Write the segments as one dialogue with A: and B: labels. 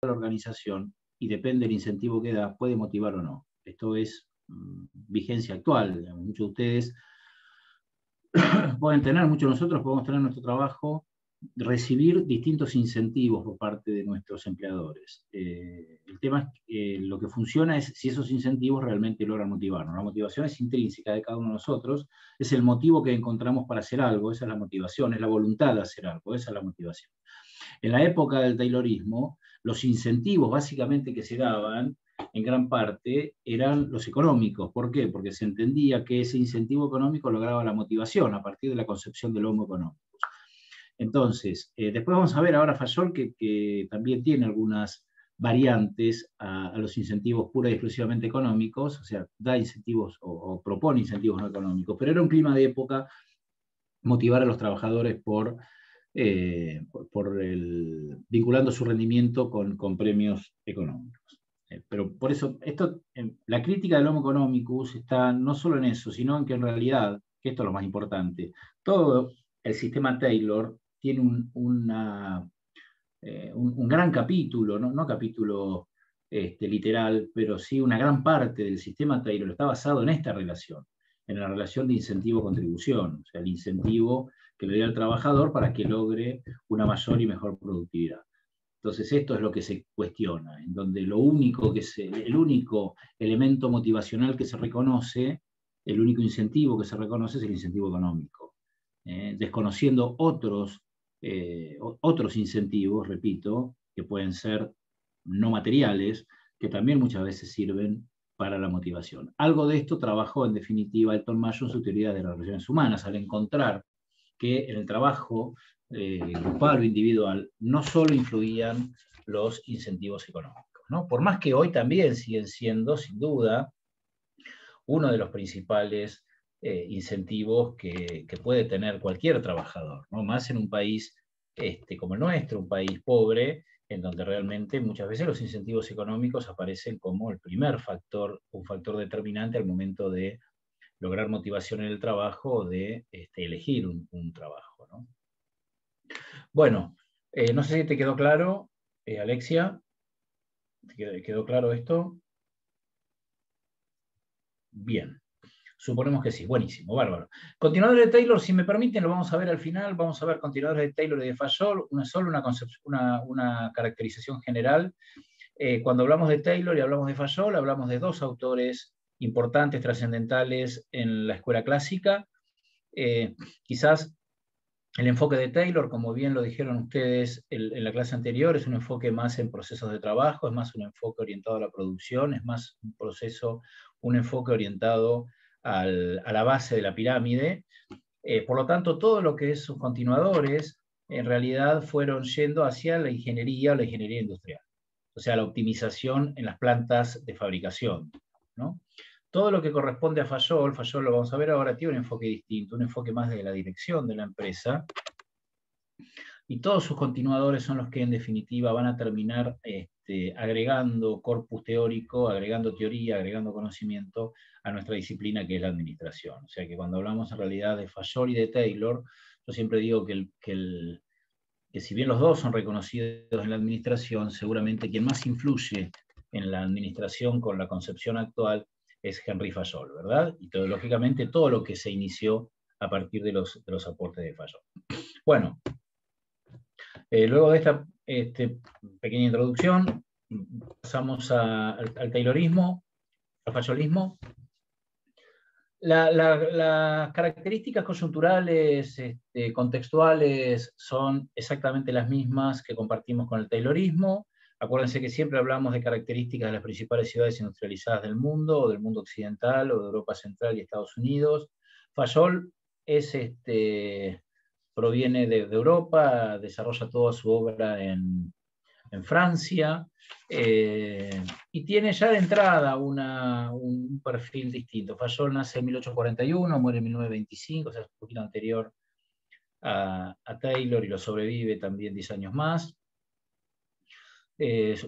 A: la organización, y depende del incentivo que da, puede motivar o no. Esto es vigencia actual. Muchos de ustedes pueden tener, muchos de nosotros podemos tener en nuestro trabajo, recibir distintos incentivos por parte de nuestros empleadores. El tema es que lo que funciona es si esos incentivos realmente logran motivarnos. La motivación es intrínseca de cada uno de nosotros, es el motivo que encontramos para hacer algo, esa es la motivación, es la voluntad de hacer algo, esa es la motivación. En la época del taylorismo, los incentivos básicamente que se daban, en gran parte, eran los económicos. ¿Por qué? Porque se entendía que ese incentivo económico lograba la motivación a partir de la concepción del homo económico. Entonces, después vamos a ver ahora Fayol que también tiene algunas variantes a los incentivos pura y exclusivamente económicos, o sea, da incentivos o propone incentivos no económicos, pero era un clima de época motivar a los trabajadores vinculando su rendimiento con premios económicos. Pero por eso, la crítica del Homo economicus está no solo en eso, sino en que en realidad, que esto es lo más importante, todo el sistema Taylor tiene un gran capítulo, no capítulo literal, pero sí una gran parte del sistema Taylor está basado en esta relación, en la relación de incentivo-contribución, o sea, el incentivo que le dé al trabajador para que logre una mayor y mejor productividad. Entonces esto es lo que se cuestiona, en donde el único elemento motivacional que se reconoce, el único incentivo que se reconoce es el incentivo económico, desconociendo otros incentivos, repito, que pueden ser no materiales, que también muchas veces sirven para la motivación. Algo de esto trabajó en definitiva Elton Mayo en su teoría de las relaciones humanas, al encontrar que en el trabajo grupal o individual no solo influían los incentivos económicos, ¿no? Por más que hoy también siguen siendo, sin duda, uno de los principales incentivos que puede tener cualquier trabajador, ¿no? Más en un país como el nuestro, un país pobre, en donde realmente muchas veces los incentivos económicos aparecen como el primer factor, un factor determinante al momento de lograr motivación en el trabajo o de elegir un trabajo, ¿no? Bueno, no sé si te quedó claro, Alexia, ¿te quedó claro esto? Bien, suponemos que sí, buenísimo, bárbaro. Continuadores de Taylor, si me permiten, lo vamos a ver al final, vamos a ver continuadores de Taylor y de Fayol, una caracterización general. Cuando hablamos de Taylor y hablamos de Fayol, hablamos de dos autores importantes, trascendentales en la escuela clásica. Quizás el enfoque de Taylor, como bien lo dijeron ustedes en la clase anterior, es un enfoque más en procesos de trabajo, es más un enfoque orientado a la producción, es más un enfoque orientado a la base de la pirámide. Por lo tanto, todo lo que es sus continuadores, en realidad fueron yendo hacia la ingeniería o la ingeniería industrial, o sea, la optimización en las plantas de fabricación, ¿no? Todo lo que corresponde a Fayol lo vamos a ver ahora, tiene un enfoque distinto, un enfoque más de la dirección de la empresa, y todos sus continuadores son los que en definitiva van a terminar agregando corpus teórico, agregando teoría, agregando conocimiento a nuestra disciplina que es la administración. O sea que cuando hablamos en realidad de Fayol y de Taylor, yo siempre digo que si bien los dos son reconocidos en la administración, seguramente quien más influye en la administración con la concepción actual es Henry Fayol, ¿verdad? Y lógicamente todo lo que se inició a partir de los aportes de Fayol. Bueno, luego de esta pequeña introducción, pasamos al Taylorismo, al Fayolismo. Las características coyunturales, contextuales, son exactamente las mismas que compartimos con el Taylorismo. Acuérdense que siempre hablamos de características de las principales ciudades industrializadas del mundo, o del mundo occidental, o de Europa Central y Estados Unidos. Fayol proviene de Europa, desarrolla toda su obra en Francia, y tiene ya de entrada un perfil distinto. Fayol nace en 1841, muere en 1925, o sea, es un poquito anterior a Taylor, y lo sobrevive también 10 años más.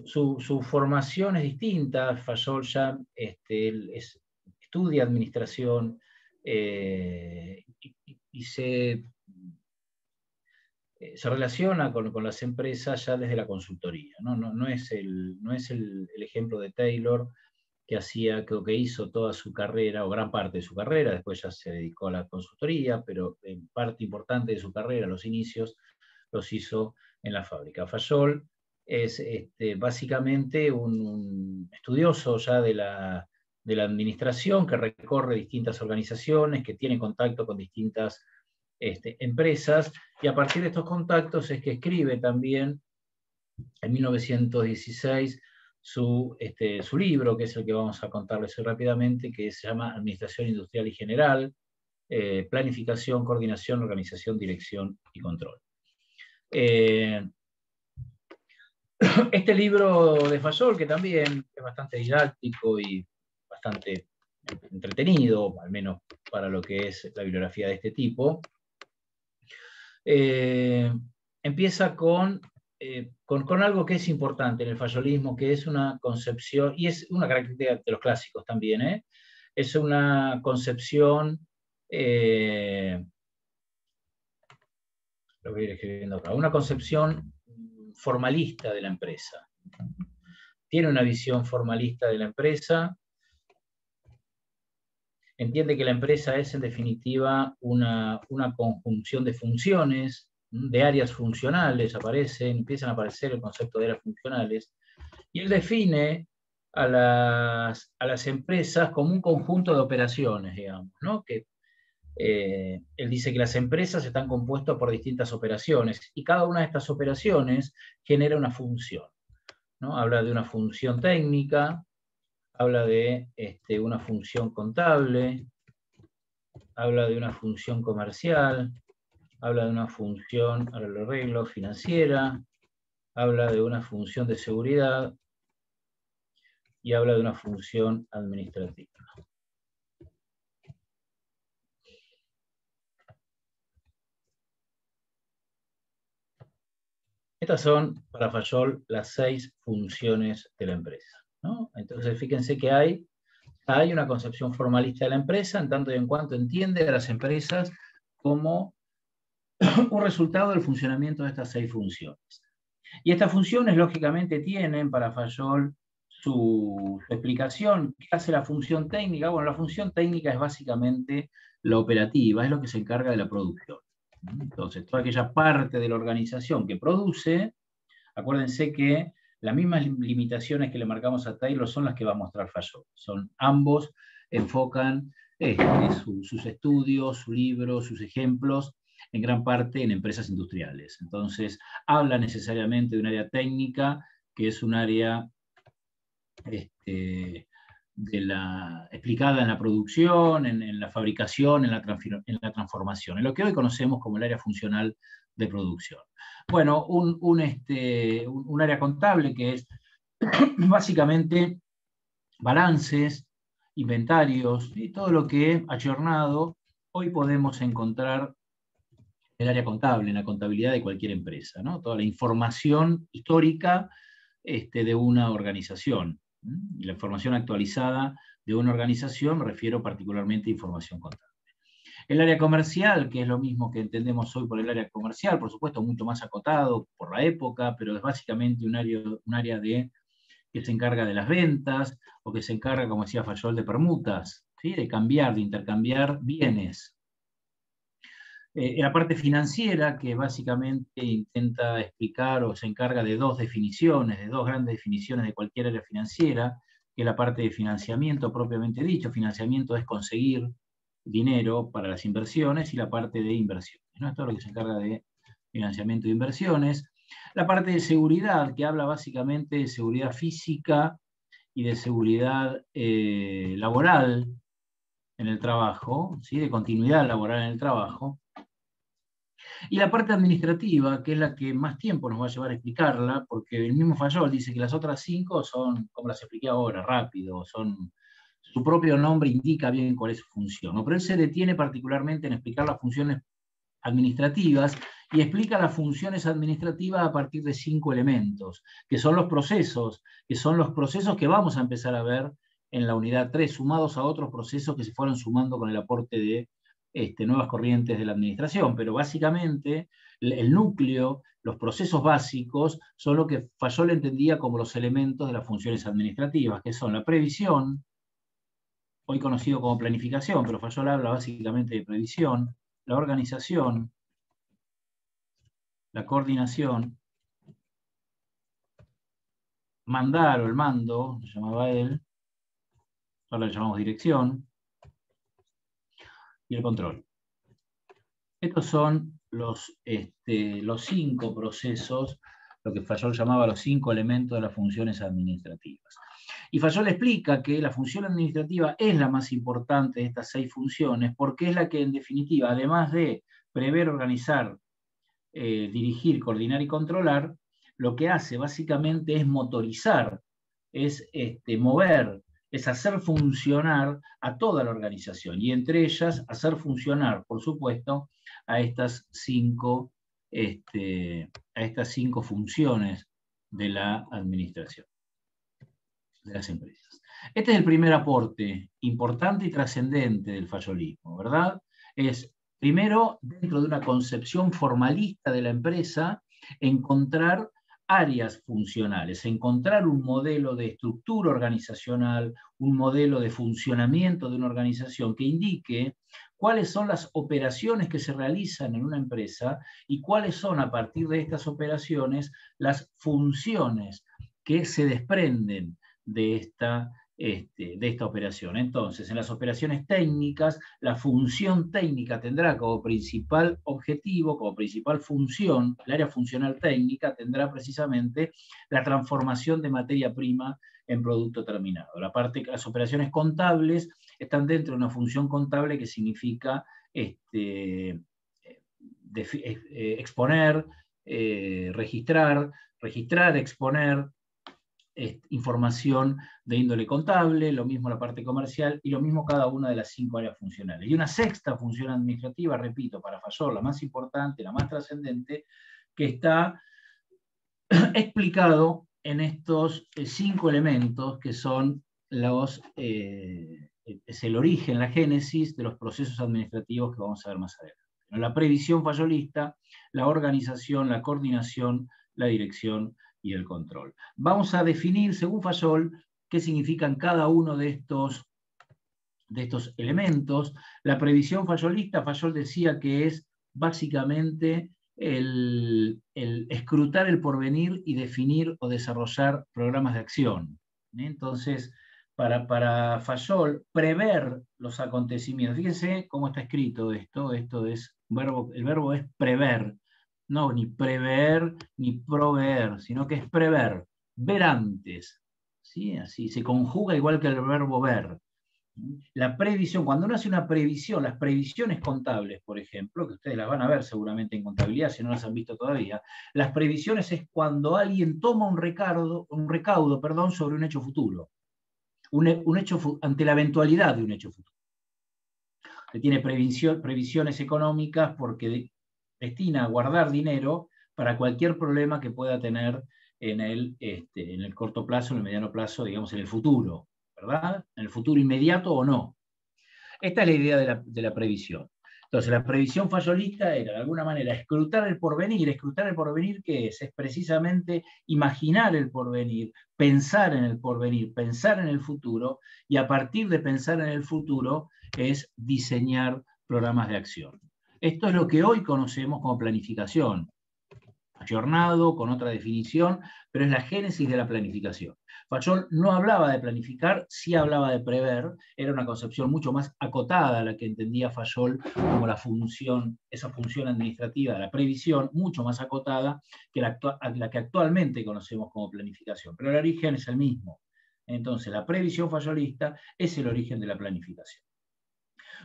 A: Su formación es distinta. Fayol ya estudia administración y se se relaciona con las empresas ya desde la consultoría, ¿no? No es el ejemplo de Taylor, que hizo toda su carrera, o gran parte de su carrera, después ya se dedicó a la consultoría, pero en parte importante de su carrera, los inicios, los hizo en la fábrica. Fayol es básicamente un estudioso ya de la administración, que recorre distintas organizaciones, que tiene contacto con distintas empresas, y a partir de estos contactos es que escribe también en 1916 su libro, que es el que vamos a contarles hoy rápidamente, que se llama Administración Industrial y General, Planificación, Coordinación, Organización, Dirección y Control. Este libro de Fayol, que también es bastante didáctico y bastante entretenido, al menos para lo que es la bibliografía de este tipo, empieza con algo que es importante en el fayolismo, que es una concepción, y es una característica de los clásicos también, es una concepción, lo voy a ir escribiendo acá, una concepción formalista de la empresa. Tiene una visión formalista de la empresa, entiende que la empresa es en definitiva una conjunción de funciones, de áreas funcionales, empiezan a aparecer el concepto de áreas funcionales, y él define a las empresas como un conjunto de operaciones, digamos, ¿no? Él dice que las empresas están compuestas por distintas operaciones, y cada una de estas operaciones genera una función, ¿no? Habla de una función técnica, habla de una función contable, habla de una función comercial, habla de una función, ahora lo arreglo, financiera, habla de una función de seguridad y habla de una función administrativa. Estas son, para Fayol, las 6 funciones de la empresa, ¿no? Entonces, fíjense que hay una concepción formalista de la empresa, en tanto y en cuanto entiende a las empresas como un resultado del funcionamiento de estas 6 funciones. Y estas funciones, lógicamente, tienen para Fayol su explicación. ¿Qué hace la función técnica? Bueno, la función técnica es básicamente la operativa, es lo que se encarga de la producción. Entonces, toda aquella parte de la organización que produce, acuérdense que las mismas limitaciones que le marcamos a Taylor son las que va a mostrar Fayol. Ambos enfocan sus estudios, su libro, sus ejemplos, en gran parte en empresas industriales. Entonces, habla necesariamente de un área técnica, que es un área explicada en la producción, en la fabricación, en la transformación, en lo que hoy conocemos como el área funcional de producción. Bueno, un área contable que es básicamente balances, inventarios, y todo lo que ayornado hoy podemos encontrar en el área contable, en la contabilidad de cualquier empresa, ¿no? Toda la información histórica de una organización. Y la información actualizada de una organización, me refiero particularmente a información contable. El área comercial, que es lo mismo que entendemos hoy por el área comercial, por supuesto mucho más acotado por la época, pero es básicamente un área que se encarga de las ventas, o que se encarga, como decía Fayol, de permutas, ¿sí? De intercambiar bienes. La parte financiera, que básicamente intenta explicar o se encarga de dos grandes definiciones de cualquier área financiera, que es la parte de financiamiento propiamente dicho. Financiamiento es conseguir dinero para las inversiones, y la parte de inversiones, ¿no? Esto es lo que se encarga de financiamiento de inversiones. La parte de seguridad, que habla básicamente de seguridad física y de seguridad laboral en el trabajo, ¿sí? De continuidad laboral en el trabajo. Y la parte administrativa, que es la que más tiempo nos va a llevar a explicarla, porque el mismo Fayol dice que las otras 5 son, como las expliqué ahora, rápido, su propio nombre indica bien cuál es su función, ¿no? Pero él se detiene particularmente en explicar las funciones administrativas, y explica las funciones administrativas a partir de 5 elementos, que son los procesos que vamos a empezar a ver en la unidad 3, sumados a otros procesos que se fueron sumando con el aporte de nuevas corrientes de la administración, pero básicamente el núcleo, los procesos básicos, son lo que Fayol entendía como los elementos de las funciones administrativas, que son la previsión, hoy conocido como planificación, pero Fayol habla básicamente de previsión, la organización, la coordinación, mandar o el mando, se llamaba él, ahora le llamamos dirección, y el control. Estos son los 5 procesos, lo que Fayol llamaba los 5 elementos de las funciones administrativas. Y Fayol explica que la función administrativa es la más importante de estas 6 funciones, porque es la que, en definitiva, además de prever, organizar, dirigir, coordinar y controlar, lo que hace básicamente es motorizar, es mover, es hacer funcionar a toda la organización, y entre ellas hacer funcionar, por supuesto, a estas 5 funciones de la administración, de las empresas. Este es el primer aporte importante y trascendente del fayolismo, ¿verdad? Es, primero, dentro de una concepción formalista de la empresa, encontrar áreas funcionales, encontrar un modelo de estructura organizacional, un modelo de funcionamiento de una organización que indique cuáles son las operaciones que se realizan en una empresa y cuáles son, a partir de estas operaciones, las funciones que se desprenden de esta operación. Entonces, en las operaciones técnicas, la función técnica tendrá como principal objetivo, como principal función, el área funcional técnica tendrá precisamente la transformación de materia prima en producto terminado. Las operaciones contables están dentro de una función contable que significa exponer, registrar, exponer, información de índole contable, lo mismo la parte comercial y lo mismo cada una de las 5 áreas funcionales. Y una sexta función administrativa, repito, para Fayol, la más importante, la más trascendente, que está explicado en estos 5 elementos que son es el origen, la génesis de los procesos administrativos que vamos a ver más adelante. La previsión fayolista, la organización, la coordinación, la dirección y el control. Vamos a definir, según Fayol, qué significan cada uno de estos elementos. La previsión fayolista, Fayol decía que es básicamente el escrutar el porvenir y definir o desarrollar programas de acción. Entonces, para Fayol, prever los acontecimientos. Fíjense cómo está escrito esto. El verbo es prever. No, ni prever, ni proveer, sino que es prever, ver antes. ¿Sí? Así se conjuga igual que el verbo ver. La previsión, cuando uno hace una previsión, las previsiones contables, por ejemplo, que ustedes las van a ver seguramente en contabilidad, si no las han visto todavía, las previsiones es cuando alguien toma un recaudo, sobre un hecho futuro, un hecho ante la eventualidad de un hecho futuro. Se tiene previsiones económicas porque destina a guardar dinero para cualquier problema que pueda tener en el corto plazo, en el mediano plazo, digamos, en el futuro, ¿verdad? En el futuro inmediato o no. Esta es la idea de la previsión. Entonces, la previsión fayolista era, de alguna manera, escrutar el porvenir. ¿Escrutar el porvenir qué es? Es precisamente imaginar el porvenir, pensar en el porvenir, pensar en el futuro, y a partir de pensar en el futuro es diseñar programas de acción. Esto es lo que hoy conocemos como planificación. Ayornado, con otra definición, pero es la génesis de la planificación. Fayol no hablaba de planificar, sí hablaba de prever, era una concepción mucho más acotada a la que entendía Fayol como esa función administrativa, la previsión, mucho más acotada que la que actualmente conocemos como planificación, pero el origen es el mismo. Entonces, la previsión fayolista es el origen de la planificación.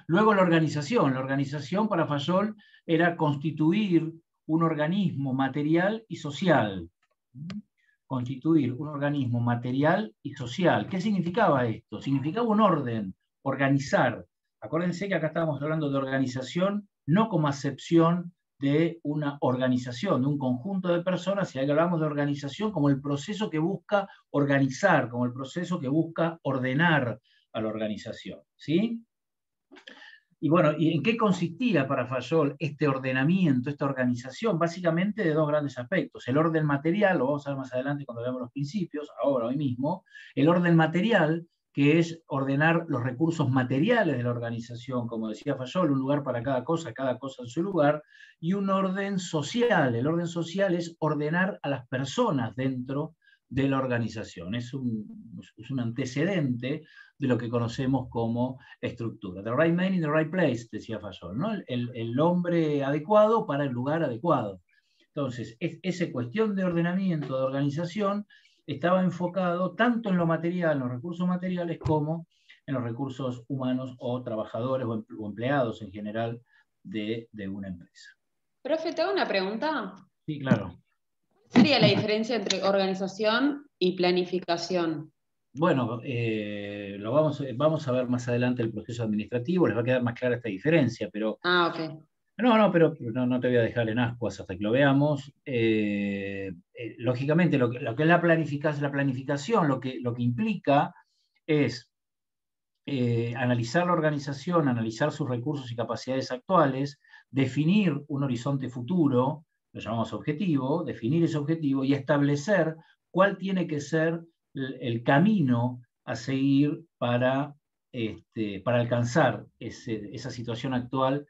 A: Luego la organización para Fayol era constituir un organismo material y social. Constituir un organismo material y social. ¿Qué significaba esto? Significaba un orden, organizar. Acuérdense que acá estábamos hablando de organización, no como acepción de una organización, de un conjunto de personas, sino que hablamos de organización como el proceso que busca organizar, como el proceso que busca ordenar a la organización. ¿Sí? Y bueno, ¿y en qué consistía para Fayol este ordenamiento, esta organización? Básicamente de dos grandes aspectos. El orden material, lo vamos a ver más adelante cuando veamos los principios, ahora, hoy mismo. El orden material, que es ordenar los recursos materiales de la organización, como decía Fayol, un lugar para cada cosa en su lugar, y un orden social. El orden social es ordenar a las personas dentro de la organización. Es un antecedente de lo que conocemos como estructura. The right man in the right place, decía Fayol, ¿no? El hombre adecuado para el lugar adecuado. Entonces, esa cuestión de ordenamiento, de organización, estaba enfocado tanto en lo material, en los recursos materiales, como en los recursos humanos o trabajadores o empleados en general de una empresa.
B: Profe, ¿te hago una pregunta?
A: Sí, claro.
B: ¿Cuál sería la diferencia entre organización y planificación?
A: Bueno, vamos a ver más adelante el proceso administrativo, les va a quedar más clara esta diferencia, pero...
B: Ok.
A: Pero no te voy a dejar en ascuas hasta que lo veamos. Lógicamente, lo que es la planificación lo que implica es analizar la organización, analizar sus recursos y capacidades actuales, definir un horizonte futuro, lo llamamos objetivo, definir ese objetivo y establecer cuál tiene que ser el camino a seguir para alcanzar esa situación actual,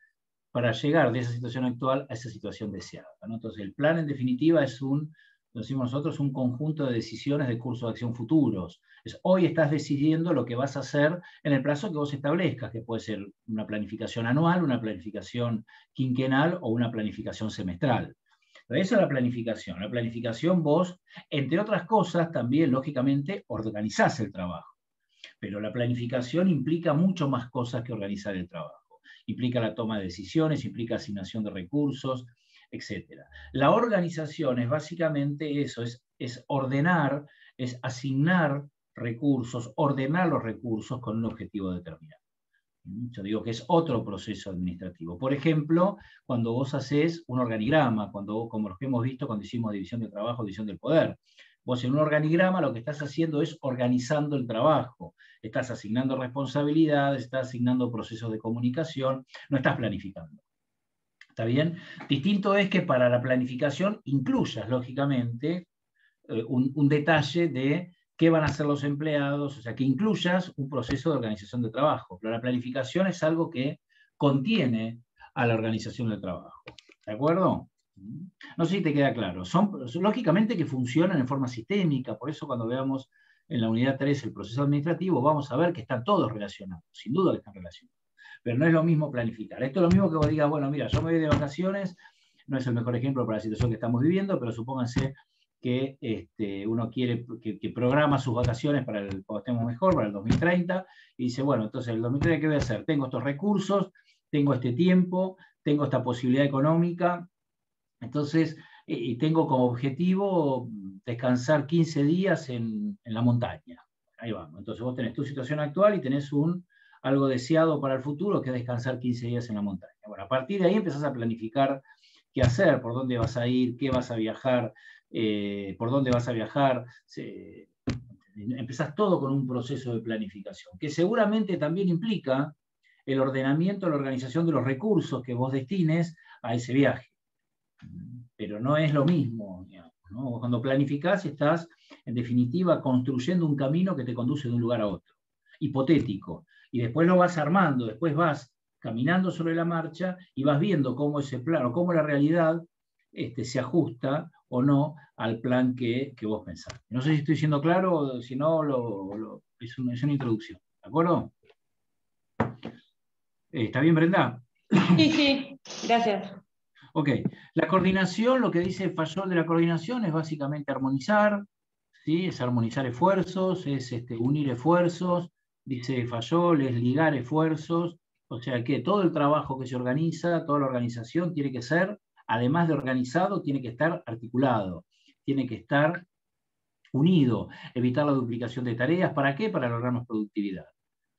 A: para llegar de esa situación actual a esa situación deseada, ¿no? Entonces, el plan, en definitiva, es lo decimos nosotros, un conjunto de decisiones de curso de acción futuros. Hoy estás decidiendo lo que vas a hacer en el plazo que vos establezcas, que puede ser una planificación anual, una planificación quinquenal o una planificación semestral. Pero esa es la planificación. La planificación vos, entre otras cosas, también, lógicamente, organizás el trabajo. Pero la planificación implica mucho más cosas que organizar el trabajo. Implica la toma de decisiones, implica asignación de recursos, etc. La organización es básicamente eso, es ordenar, es asignar recursos, ordenar los recursos con un objetivo determinado. Yo digo que es otro proceso administrativo. Por ejemplo, cuando vos haces un organigrama, como los que hemos visto cuando hicimos división de trabajo, división del poder. Vos en un organigrama lo que estás haciendo es organizando el trabajo. Estás asignando responsabilidades, estás asignando procesos de comunicación, no estás planificando. ¿Está bien? Distinto es que para la planificación incluyas, lógicamente, un detalle de qué van a hacer los empleados, o sea, que incluyas un proceso de organización de trabajo. Pero la planificación es algo que contiene a la organización del trabajo. ¿De acuerdo? No sé si te queda claro. Lógicamente que funcionan en forma sistémica, por eso cuando veamos en la unidad 3 el proceso administrativo, vamos a ver que están todos relacionados, sin duda que están relacionados. Pero no es lo mismo planificar. Esto es lo mismo que vos digas, bueno, mira, yo me voy de vacaciones, no es el mejor ejemplo para la situación que estamos viviendo, pero supónganse que uno quiere, que programa sus vacaciones para cuando estemos mejor, para el 2030, y dice, bueno, entonces el 2030, ¿qué voy a hacer? Tengo estos recursos, tengo este tiempo, tengo esta posibilidad económica, entonces tengo como objetivo descansar 15 días en la montaña. Ahí vamos. Entonces vos tenés tu situación actual y tenés algo deseado para el futuro, que es descansar 15 días en la montaña. Bueno, a partir de ahí empezás a planificar qué hacer, por dónde vas a ir, qué vas a viajar, por dónde vas a viajar. Empezás todo con un proceso de planificación, que seguramente también implica el ordenamiento, la organización de los recursos que vos destines a ese viaje. Pero no es lo mismo, digamos, ¿no? Cuando planificás estás, en definitiva, construyendo un camino que te conduce de un lugar a otro, hipotético, y después lo vas armando, después vas caminando sobre la marcha y vas viendo cómo ese plan, o cómo la realidad se ajusta o no al plan que vos pensaste. No sé si estoy siendo claro, si no, es una introducción, ¿de acuerdo? ¿Está bien, Brenda?
B: Sí, gracias.
A: Ok, la coordinación, lo que dice Fayol de la coordinación es básicamente armonizar, ¿sí? Es armonizar esfuerzos, es unir esfuerzos, dice Fayol, es ligar esfuerzos, o sea que todo el trabajo que se organiza, toda la organización tiene que ser, además de organizado, tiene que estar articulado, tiene que estar unido, evitar la duplicación de tareas, ¿para qué? Para lograr más productividad.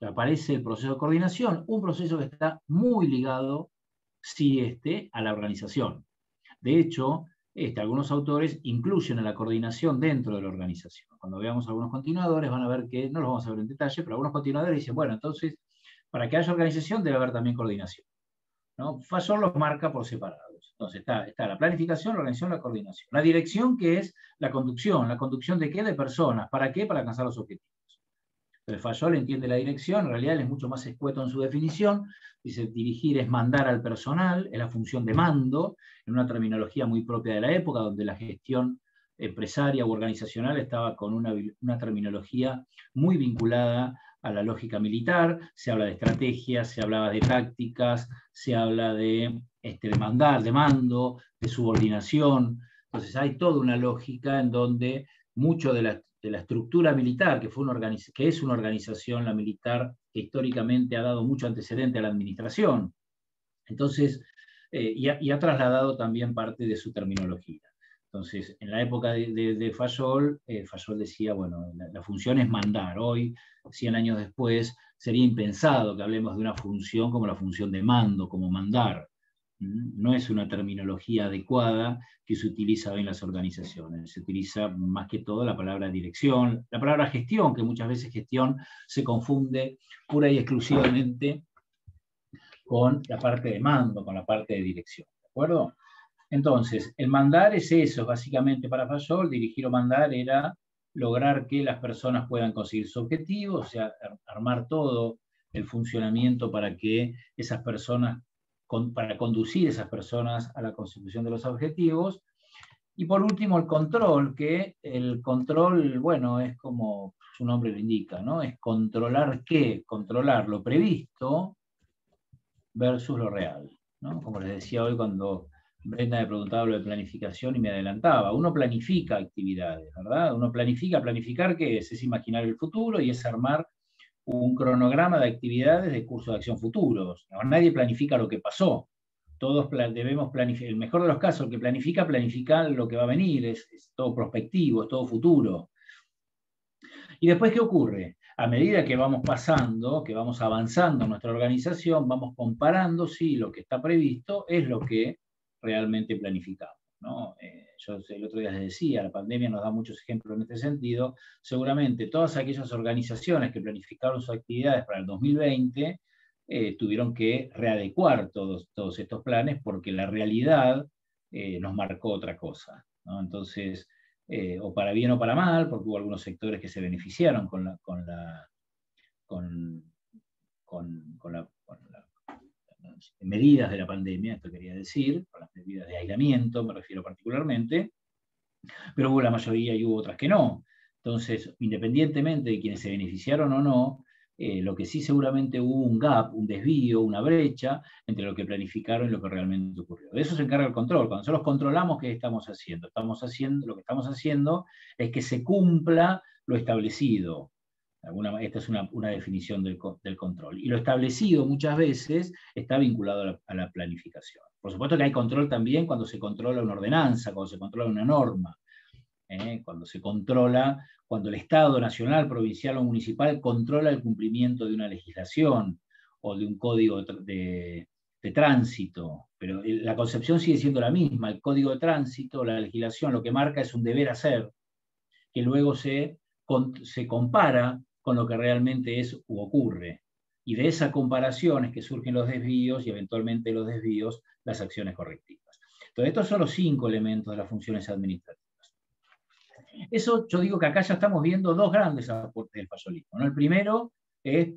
A: Aparece el proceso de coordinación, un proceso que está muy ligado a la organización. De hecho, algunos autores incluyen a la coordinación dentro de la organización. Cuando veamos algunos continuadores van a ver que, no los vamos a ver en detalle, pero algunos continuadores dicen, bueno, entonces para que haya organización debe haber también coordinación, ¿no? Fayol los marca por separados. Entonces está la planificación, la organización, la coordinación. La dirección, que es la conducción de qué, de personas. ¿Para qué? Para alcanzar los objetivos. Entonces Fayol entiende la dirección, en realidad él es mucho más escueto en su definición, dice dirigir es mandar al personal, es la función de mando, en una terminología muy propia de la época, donde la gestión empresaria u organizacional estaba con una terminología muy vinculada a la lógica militar, se habla de estrategias, se hablaba de tácticas, se habla de mandar, de mando, de subordinación. Entonces hay toda una lógica en donde mucho de la estructura militar, que es una organización, la militar, que históricamente ha dado mucho antecedente a la administración. Entonces, y ha trasladado también parte de su terminología. Entonces, en la época de Fayol, Fayol decía, bueno, la función es mandar. Hoy, 100 años después, sería impensado que hablemos de una función como la función de mando, como mandar. No es una terminología adecuada que se utiliza hoy en las organizaciones. Se utiliza más que todo la palabra dirección, la palabra gestión, que muchas veces gestión se confunde pura y exclusivamente con la parte de mando, con la parte de dirección. ¿De acuerdo? Entonces, el mandar es eso, básicamente para Fayol, dirigir o mandar era lograr que las personas puedan conseguir sus objetivos, o sea, armar todo el funcionamiento para que esas personas, para conducir a esas personas a la consecución de los objetivos. Y por último, el control, que el control, bueno, es como su nombre lo indica, ¿no? Es controlar qué, controlar lo previsto versus lo real, ¿no? Como les decía hoy cuando Brenda me preguntaba lo de planificación y me adelantaba. Uno planifica actividades, ¿verdad? Uno planificar ¿qué es? Es imaginar el futuro y es armar un cronograma de actividades de curso de acción futuros. No, nadie planifica lo que pasó. Todos debemos planificar. El mejor de los casos, el que planifica lo que va a venir, es todo prospectivo, es todo futuro. ¿Y después qué ocurre? A medida que vamos pasando, que vamos avanzando en nuestra organización, vamos comparando si lo que está previsto es lo que realmente planificamos, ¿no? Yo el otro día les decía, la pandemia nos da muchos ejemplos en este sentido. Seguramente todas aquellas organizaciones que planificaron sus actividades para el 2020 tuvieron que readecuar todos estos planes porque la realidad nos marcó otra cosa, ¿no? Entonces, o para bien o para mal, porque hubo algunos sectores que se beneficiaron con las medidas de la pandemia, esto quería decir, con las medidas de aislamiento, me refiero particularmente, pero hubo la mayoría y hubo otras que no. Entonces, independientemente de quienes se beneficiaron o no, lo que sí seguramente hubo un gap, un desvío, una brecha entre lo que planificaron y lo que realmente ocurrió. De eso se encarga el control. Cuando nosotros controlamos, ¿qué estamos haciendo? Lo que estamos haciendo es que se cumpla lo establecido. Esta es una definición del control. Y lo establecido muchas veces está vinculado a la planificación. Por supuesto que hay control también cuando se controla una ordenanza, cuando se controla una norma. Cuando el Estado nacional, provincial o municipal controla el cumplimiento de una legislación o de un código de tránsito, pero la concepción sigue siendo la misma. El código de tránsito, la legislación, lo que marca es un deber hacer, que luego se compara con lo que realmente es u ocurre. Y de esa comparación es que surgen los desvíos y eventualmente los desvíos, las acciones correctivas. Entonces, estos son los 5 elementos de las funciones administrativas. Eso yo digo que acá ya estamos viendo 2 grandes aportes del fayolismo, ¿no? El primero es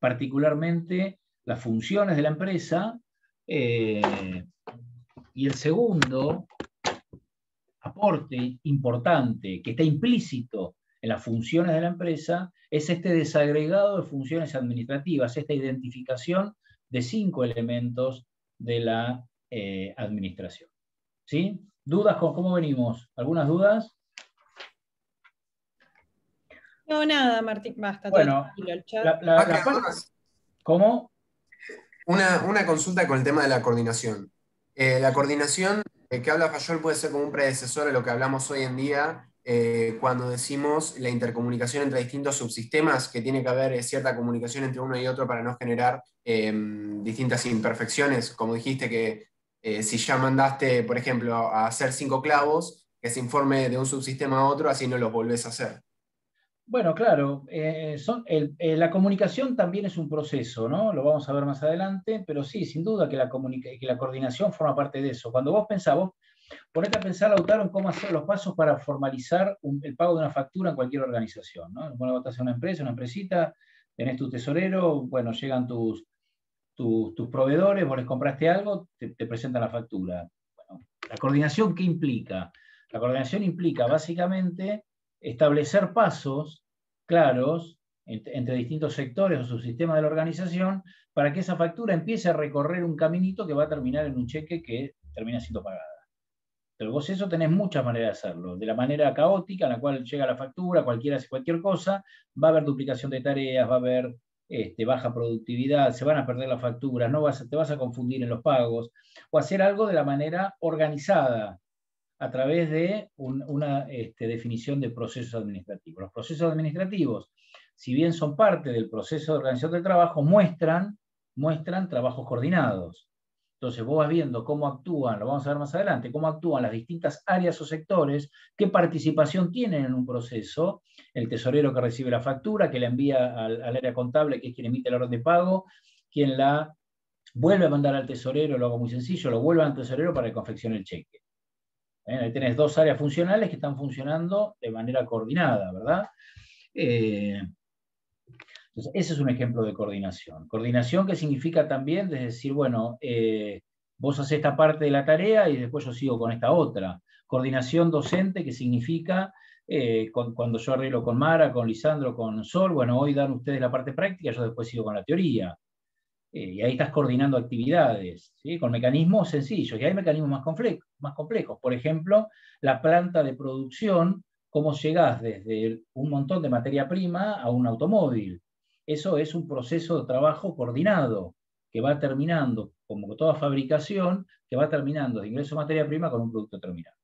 A: particularmente las funciones de la empresa, y el segundo aporte importante que está implícito en las funciones de la empresa es este desagregado de funciones administrativas, esta identificación de 5 elementos de la administración. ¿Sí? ¿Dudas con cómo venimos? ¿Algunas dudas?
B: No, nada, Martín, basta.
A: Bueno,
B: todo el chat.
A: ¿Cómo?
C: Una consulta con el tema de la coordinación. La coordinación que habla Fayol puede ser como un predecesor a lo que hablamos hoy en día cuando decimos la intercomunicación entre distintos subsistemas, que tiene que haber cierta comunicación entre uno y otro para no generar distintas imperfecciones. Como dijiste que si ya mandaste, por ejemplo, a hacer 5 clavos, que se informe de un subsistema a otro, así no los volvés a hacer.
A: Bueno, claro, la comunicación también es un proceso, ¿no? Lo vamos a ver más adelante, pero sí, sin duda que que la coordinación forma parte de eso. Cuando vos pensás, vos ponete a pensar, Lautaro, en cómo hacer los pasos para formalizar el pago de una factura en cualquier organización, ¿no? Bueno, vos estás en una empresa, una empresita, tenés tu tesorero, bueno, llegan tus proveedores, vos les compraste algo, te presentan la factura. Bueno, ¿la coordinación qué implica? La coordinación implica básicamente establecer pasos claros entre distintos sectores o subsistemas de la organización para que esa factura empiece a recorrer un caminito que va a terminar en un cheque que termina siendo pagada. Pero vos eso tenés muchas maneras de hacerlo. De la manera caótica en la cual llega la factura, cualquiera hace cualquier cosa, va a haber duplicación de tareas, va a haber baja productividad, se van a perder las facturas, te vas a confundir en los pagos, o hacer algo de la manera organizada, a través de una definición de procesos administrativos. Los procesos administrativos, si bien son parte del proceso de organización del trabajo, muestran trabajos coordinados. Entonces vos vas viendo cómo actúan, lo vamos a ver más adelante, cómo actúan las distintas áreas o sectores, qué participación tienen en un proceso, el tesorero que recibe la factura, que la envía al área contable, que es quien emite la orden de pago, quien la vuelve a mandar al tesorero, lo hago muy sencillo, lo vuelve al tesorero para que confeccione el cheque. Ahí tenés dos áreas funcionales que están funcionando de manera coordinada, ¿verdad? Entonces, ese es un ejemplo de coordinación. Coordinación que significa también, es decir, bueno, vos haces esta parte de la tarea y después yo sigo con esta otra. Coordinación docente que significa, cuando yo arreglo con Mara, con Lisandro, con Sol, bueno, hoy dan ustedes la parte práctica, yo después sigo con la teoría. Y ahí estás coordinando actividades, ¿sí? Con mecanismos sencillos, y hay mecanismos más complejos. Por ejemplo, la planta de producción, cómo llegás desde un montón de materia prima a un automóvil. Eso es un proceso de trabajo coordinado, que va terminando, como toda fabricación, que va terminando de ingreso de materia prima con un producto terminado.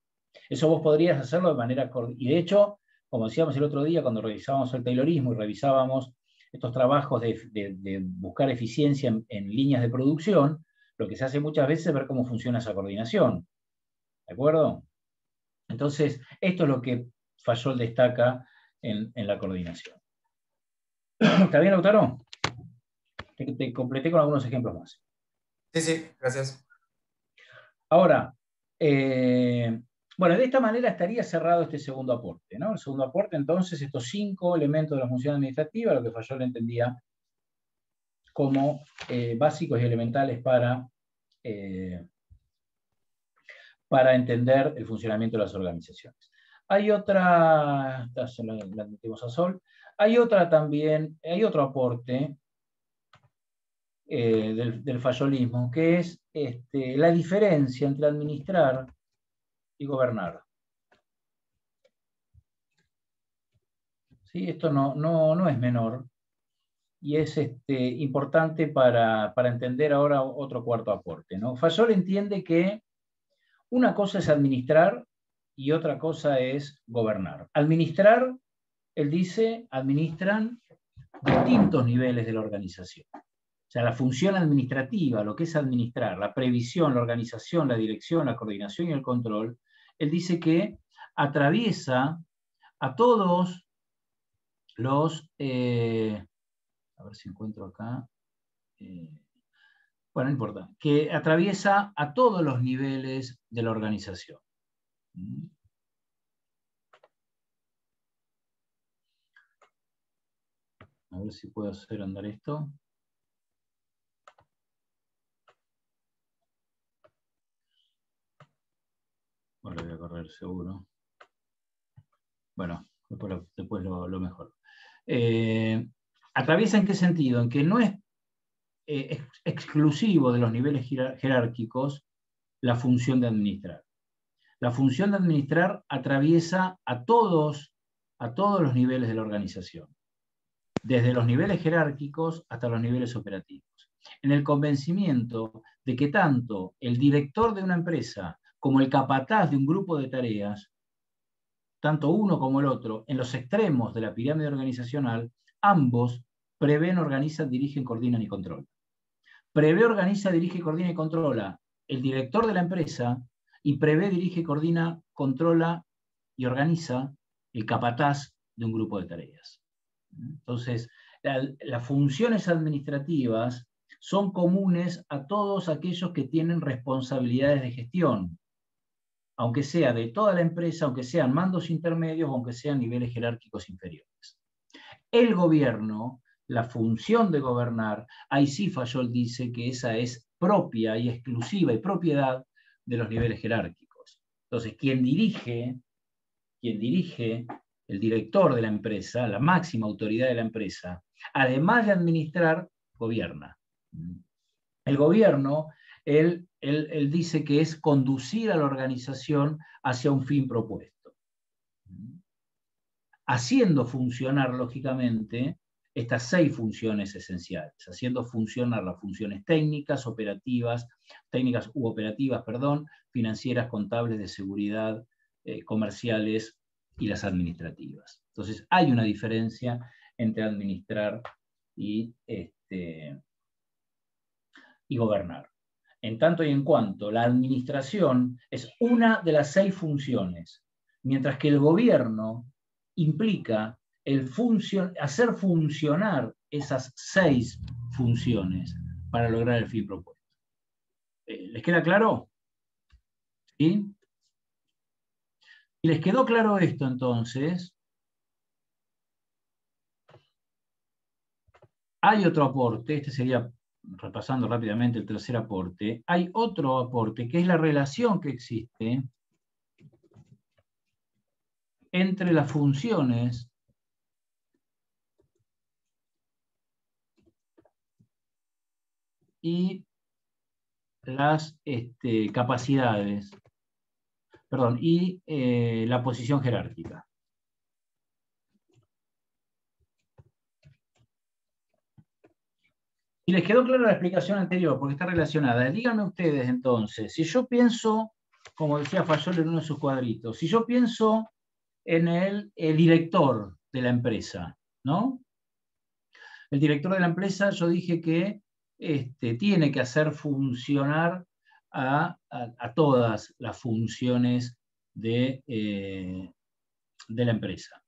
A: Eso vos podrías hacerlo de manera coordinada. Y de hecho, como decíamos el otro día, cuando revisábamos el Taylorismo y revisábamos estos trabajos de buscar eficiencia en líneas de producción, lo que se hace muchas veces es ver cómo funciona esa coordinación. ¿De acuerdo? Entonces, esto es lo que Fayol destaca en la coordinación. ¿Está bien, Lautaro? Te completé con algunos ejemplos más.
C: Sí, gracias.
A: Ahora, bueno, de esta manera estaría cerrado este segundo aporte, ¿no? El segundo aporte, entonces, estos 5 elementos de la función administrativa, lo que Fayol entendía como básicos y elementales para entender el funcionamiento de las organizaciones. Hay otra, la metemos a Sol, hay otra también, hay otro aporte del fayolismo, que es la diferencia entre administrar y gobernar. ¿Sí? Esto no es menor, y es importante para entender ahora otro cuarto aporte, ¿no? Fayol entiende que una cosa es administrar y otra cosa es gobernar. Administrar, él dice, administran distintos niveles de la organización. O sea, la función administrativa, lo que es administrar, la previsión, la organización, la dirección, la coordinación y el control, él dice que atraviesa a todos los... a ver si encuentro acá... bueno, no importa, que atraviesa a todos los niveles de la organización. A ver si puedo hacer andar esto. Bueno, lo voy a correr seguro. Bueno, después lo mejor. ¿Atraviesa en qué sentido? En que no es exclusivo de los niveles jerárquicos la función de administrar. La función de administrar atraviesa a todos los niveles de la organización, desde los niveles jerárquicos hasta los niveles operativos, en el convencimiento de que tanto el director de una empresa como el capataz de un grupo de tareas, tanto uno como el otro, en los extremos de la pirámide organizacional, ambos prevén, organizan, dirigen, coordinan y controlan. Prevé, organiza, dirige, coordina y controla el director de la empresa, y prevé, dirige, coordina, controla y organiza el capataz de un grupo de tareas. Entonces, las funciones administrativas son comunes a todos aquellos que tienen responsabilidades de gestión, aunque sea de toda la empresa, aunque sean mandos intermedios, o aunque sean niveles jerárquicos inferiores. El gobierno, la función de gobernar, ahí sí Fayol dice que esa es propia y exclusiva y propiedad de los niveles jerárquicos. Entonces, quien dirige, el director de la empresa, la máxima autoridad de la empresa, además de administrar, gobierna. El gobierno, él dice que es conducir a la organización hacia un fin propuesto, haciendo funcionar, lógicamente, estas 6 funciones esenciales, haciendo funcionar las funciones técnicas u operativas, financieras, contables, de seguridad, comerciales y las administrativas. Entonces, hay una diferencia entre administrar y gobernar. En tanto y en cuanto la administración es una de las 6 funciones, mientras que el gobierno implica hacer funcionar esas 6 funciones para lograr el fin propuesto. ¿Les queda claro? ¿Sí? ¿Y les quedó claro esto entonces? Hay otro aporte, este sería, repasando rápidamente el tercer aporte, hay otro aporte que es la relación que existe entre las funciones y las capacidades, y la posición jerárquica. Y les quedó clara la explicación anterior, porque está relacionada. Díganme ustedes entonces, si yo pienso, como decía Fayol en uno de sus cuadritos, si yo pienso en el director de la empresa, ¿no? El director de la empresa, yo dije que tiene que hacer funcionar a todas las funciones de la empresa.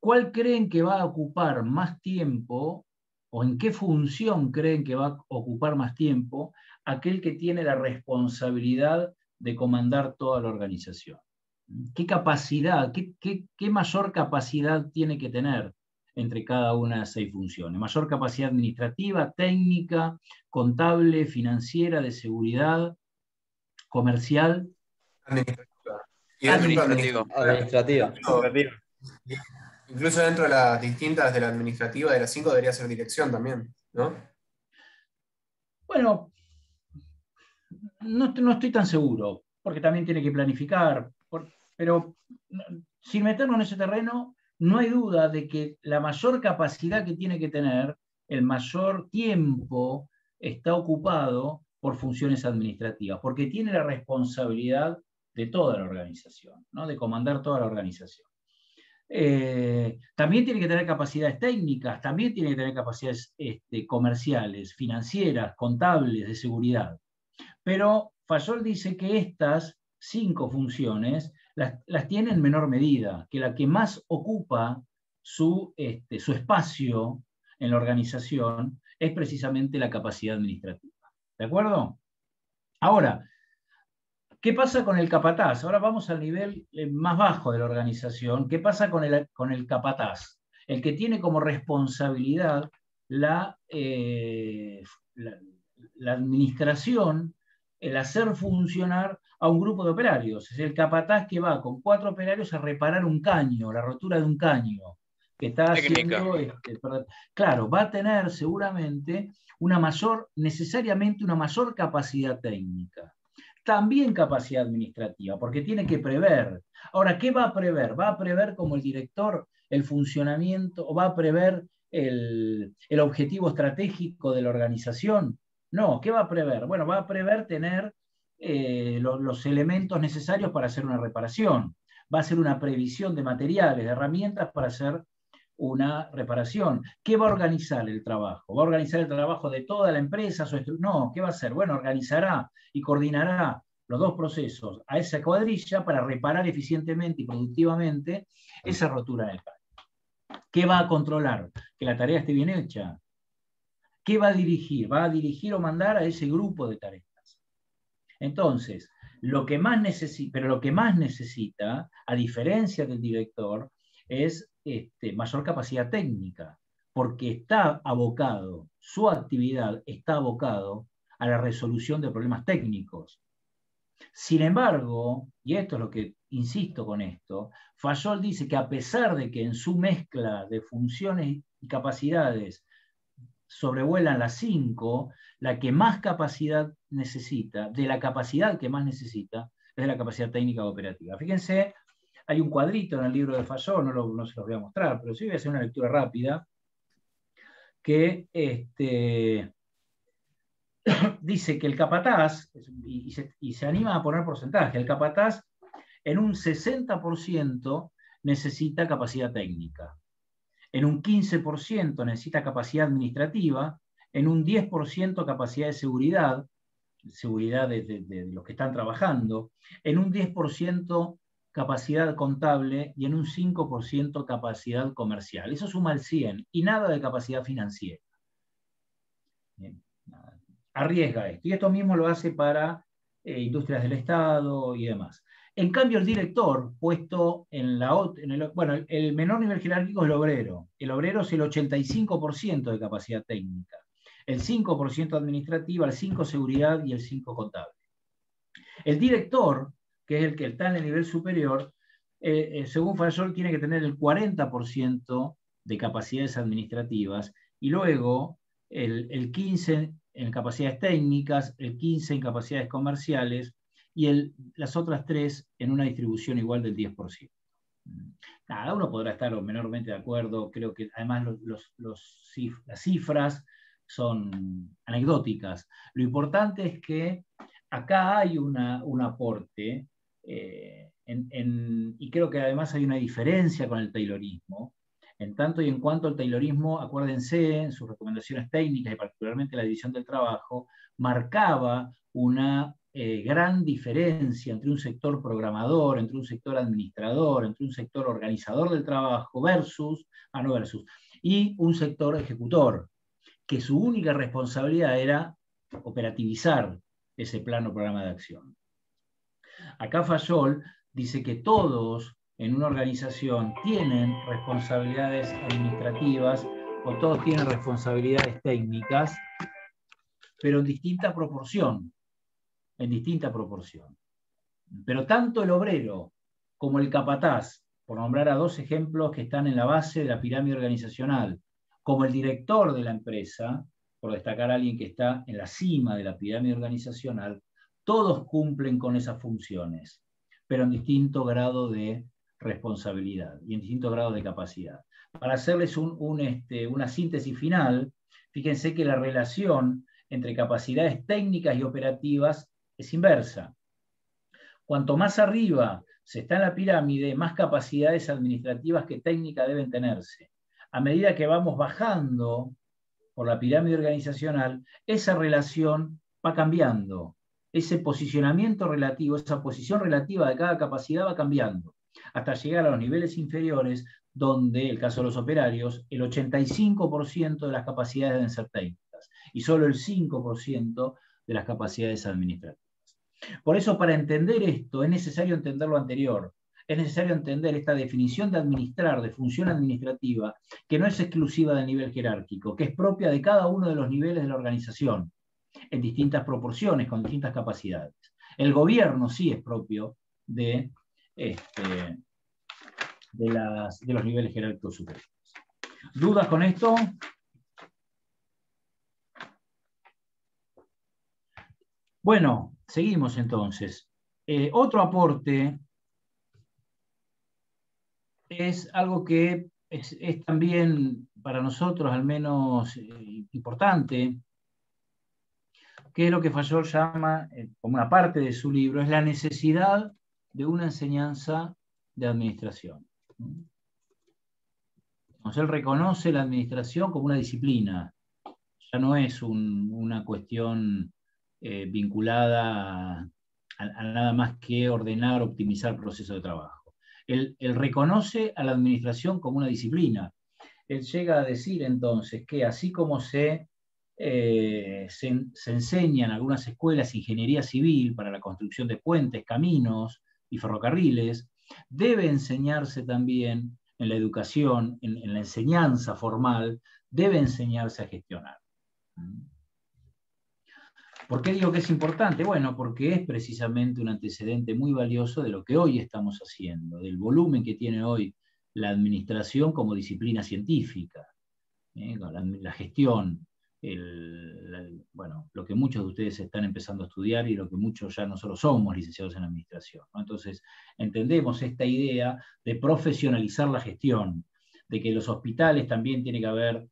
A: ¿Cuál creen que va a ocupar más tiempo, o en qué función creen que va a ocupar más tiempo aquel que tiene la responsabilidad de comandar toda la organización? ¿Qué capacidad, qué mayor capacidad tiene que tener entre cada una de las 6 funciones? ¿Mayor capacidad administrativa, técnica, contable, financiera, de seguridad, comercial?
C: Administrativa. Incluso dentro de las distintas de la administrativa, de las 5, debería ser dirección también, ¿no?
A: Bueno, no estoy tan seguro, porque también tiene que planificar, pero sin meternos en ese terreno, no hay duda de que la mayor capacidad que tiene que tener, el mayor tiempo, está ocupado por funciones administrativas, porque tiene la responsabilidad de toda la organización, ¿no? De comandar toda la organización. También tiene que tener capacidades técnicas, también tiene que tener capacidades comerciales, financieras, contables, de seguridad. Pero Fayol dice que estas 5 funciones las tiene en menor medida, que la que más ocupa su espacio en la organización es precisamente la capacidad administrativa. ¿De acuerdo? Ahora, ¿qué pasa con el capataz? Ahora vamos al nivel más bajo de la organización. ¿Qué pasa con el capataz? El que tiene como responsabilidad la administración, el hacer funcionar a un grupo de operarios. Es el capataz que va con 4 operarios a reparar un caño, la rotura de un caño, que está haciendo, claro, va a tener seguramente necesariamente una mayor capacidad técnica. También capacidad administrativa, porque tiene que prever. Ahora, ¿qué va a prever? ¿Va a prever como el director el funcionamiento, o va a prever el objetivo estratégico de la organización? No, ¿qué va a prever? Bueno, va a prever tener los elementos necesarios para hacer una reparación. Va a hacer una previsión de materiales, de herramientas para hacer una reparación. ¿Qué va a organizar el trabajo? ¿Va a organizar el trabajo de toda la empresa? No, ¿qué va a hacer? Bueno, organizará y coordinará los 2 procesos a esa cuadrilla para reparar eficientemente y productivamente esa rotura en el caño. ¿Qué va a controlar? Que la tarea esté bien hecha. ¿Qué va a dirigir? Va a dirigir o mandar a ese grupo de tareas. Entonces, lo que más necesita, a diferencia del director, es mayor capacidad técnica, porque está abocado, su actividad está abocado a la resolución de problemas técnicos. Sin embargo, y esto es lo que insisto con esto, Fayol dice que a pesar de que en su mezcla de funciones y capacidades sobrevuelan las 5, la que más capacidad necesita, de la capacidad que más necesita, es de la capacidad técnica operativa. Fíjense, hay un cuadrito en el libro de Fayol, no se los voy a mostrar, pero sí voy a hacer una lectura rápida, que dice que el capataz, y se anima a poner porcentaje, el capataz en un 60% necesita capacidad técnica, en un 15% necesita capacidad administrativa, en un 10% capacidad de seguridad de los que están trabajando, en un 10% capacidad contable y en un 5% capacidad comercial. Eso suma el 100 y nada de capacidad financiera. Bien, arriesga esto. Y esto mismo lo hace para industrias del Estado y demás. En cambio, el director, puesto en el menor nivel jerárquico es el obrero. El obrero es el 85% de capacidad técnica, el 5% administrativa, el 5% seguridad y el 5% contable. El director, que es el que está en el nivel superior, según Fayol, tiene que tener el 40% de capacidades administrativas y luego el 15% en capacidades técnicas, el 15% en capacidades comerciales y las otras 3 en una distribución igual del 10%. Cada uno podrá estar menormente de acuerdo, creo que además las cifras son anecdóticas. Lo importante es que acá hay un aporte, y creo que además hay una diferencia con el taylorismo, en tanto y en cuanto el taylorismo, acuérdense, en sus recomendaciones técnicas y particularmente la división del trabajo, marcaba una gran diferencia entre un sector programador, entre un sector administrador, entre un sector organizador del trabajo y un sector ejecutor, que su única responsabilidad era operativizar ese plano programa de acción. Acá Fayol dice que todos en una organización tienen responsabilidades administrativas o todos tienen responsabilidades técnicas, pero en distinta proporción. Pero tanto el obrero como el capataz, por nombrar a 2 ejemplos que están en la base de la pirámide organizacional, como el director de la empresa, por destacar a alguien que está en la cima de la pirámide organizacional, todos cumplen con esas funciones, pero en distinto grado de responsabilidad y en distinto grado de capacidad. Para hacerles una síntesis final, fíjense que la relación entre capacidades técnicas y operativas es inversa. Cuanto más arriba se está en la pirámide, más capacidades administrativas que técnicas deben tenerse. A medida que vamos bajando por la pirámide organizacional, esa relación va cambiando. Ese posicionamiento relativo, esa posición relativa de cada capacidad va cambiando, hasta llegar a los niveles inferiores, donde, el caso de los operarios, el 85% de las capacidades deben ser técnicas y solo el 5% de las capacidades administrativas. Por eso, para entender esto, es necesario entender lo anterior. Es necesario entender esta definición de administrar, de función administrativa, que no es exclusiva del nivel jerárquico, que es propia de cada uno de los niveles de la organización, en distintas proporciones, con distintas capacidades. El gobierno sí es propio de los niveles jerárquicos superiores. ¿Dudas con esto? Bueno, seguimos entonces. Otro aporte es algo que es también para nosotros al menos importante, que es lo que Fayol llama, como una parte de su libro, es la necesidad de una enseñanza de administración. Entonces, él reconoce la administración como una disciplina, ya no es una cuestión vinculada a nada más que ordenar, optimizar procesos de trabajo. Él reconoce a la administración como una disciplina Él llega a decir entonces que así como se enseña en algunas escuelas ingeniería civil para la construcción de puentes, caminos y ferrocarriles, debe enseñarse también en la educación, en la enseñanza formal, debe enseñarse a gestionar. ¿Por qué digo que es importante? Bueno, porque es precisamente un antecedente muy valioso de lo que hoy estamos haciendo, del volumen que tiene hoy la administración como disciplina científica, la gestión, bueno, lo que muchos de ustedes están empezando a estudiar y lo que muchos ya nosotros somos licenciados en administración, ¿no? Entonces, entendemos esta idea de profesionalizar la gestión, de que en los hospitales también tiene que haber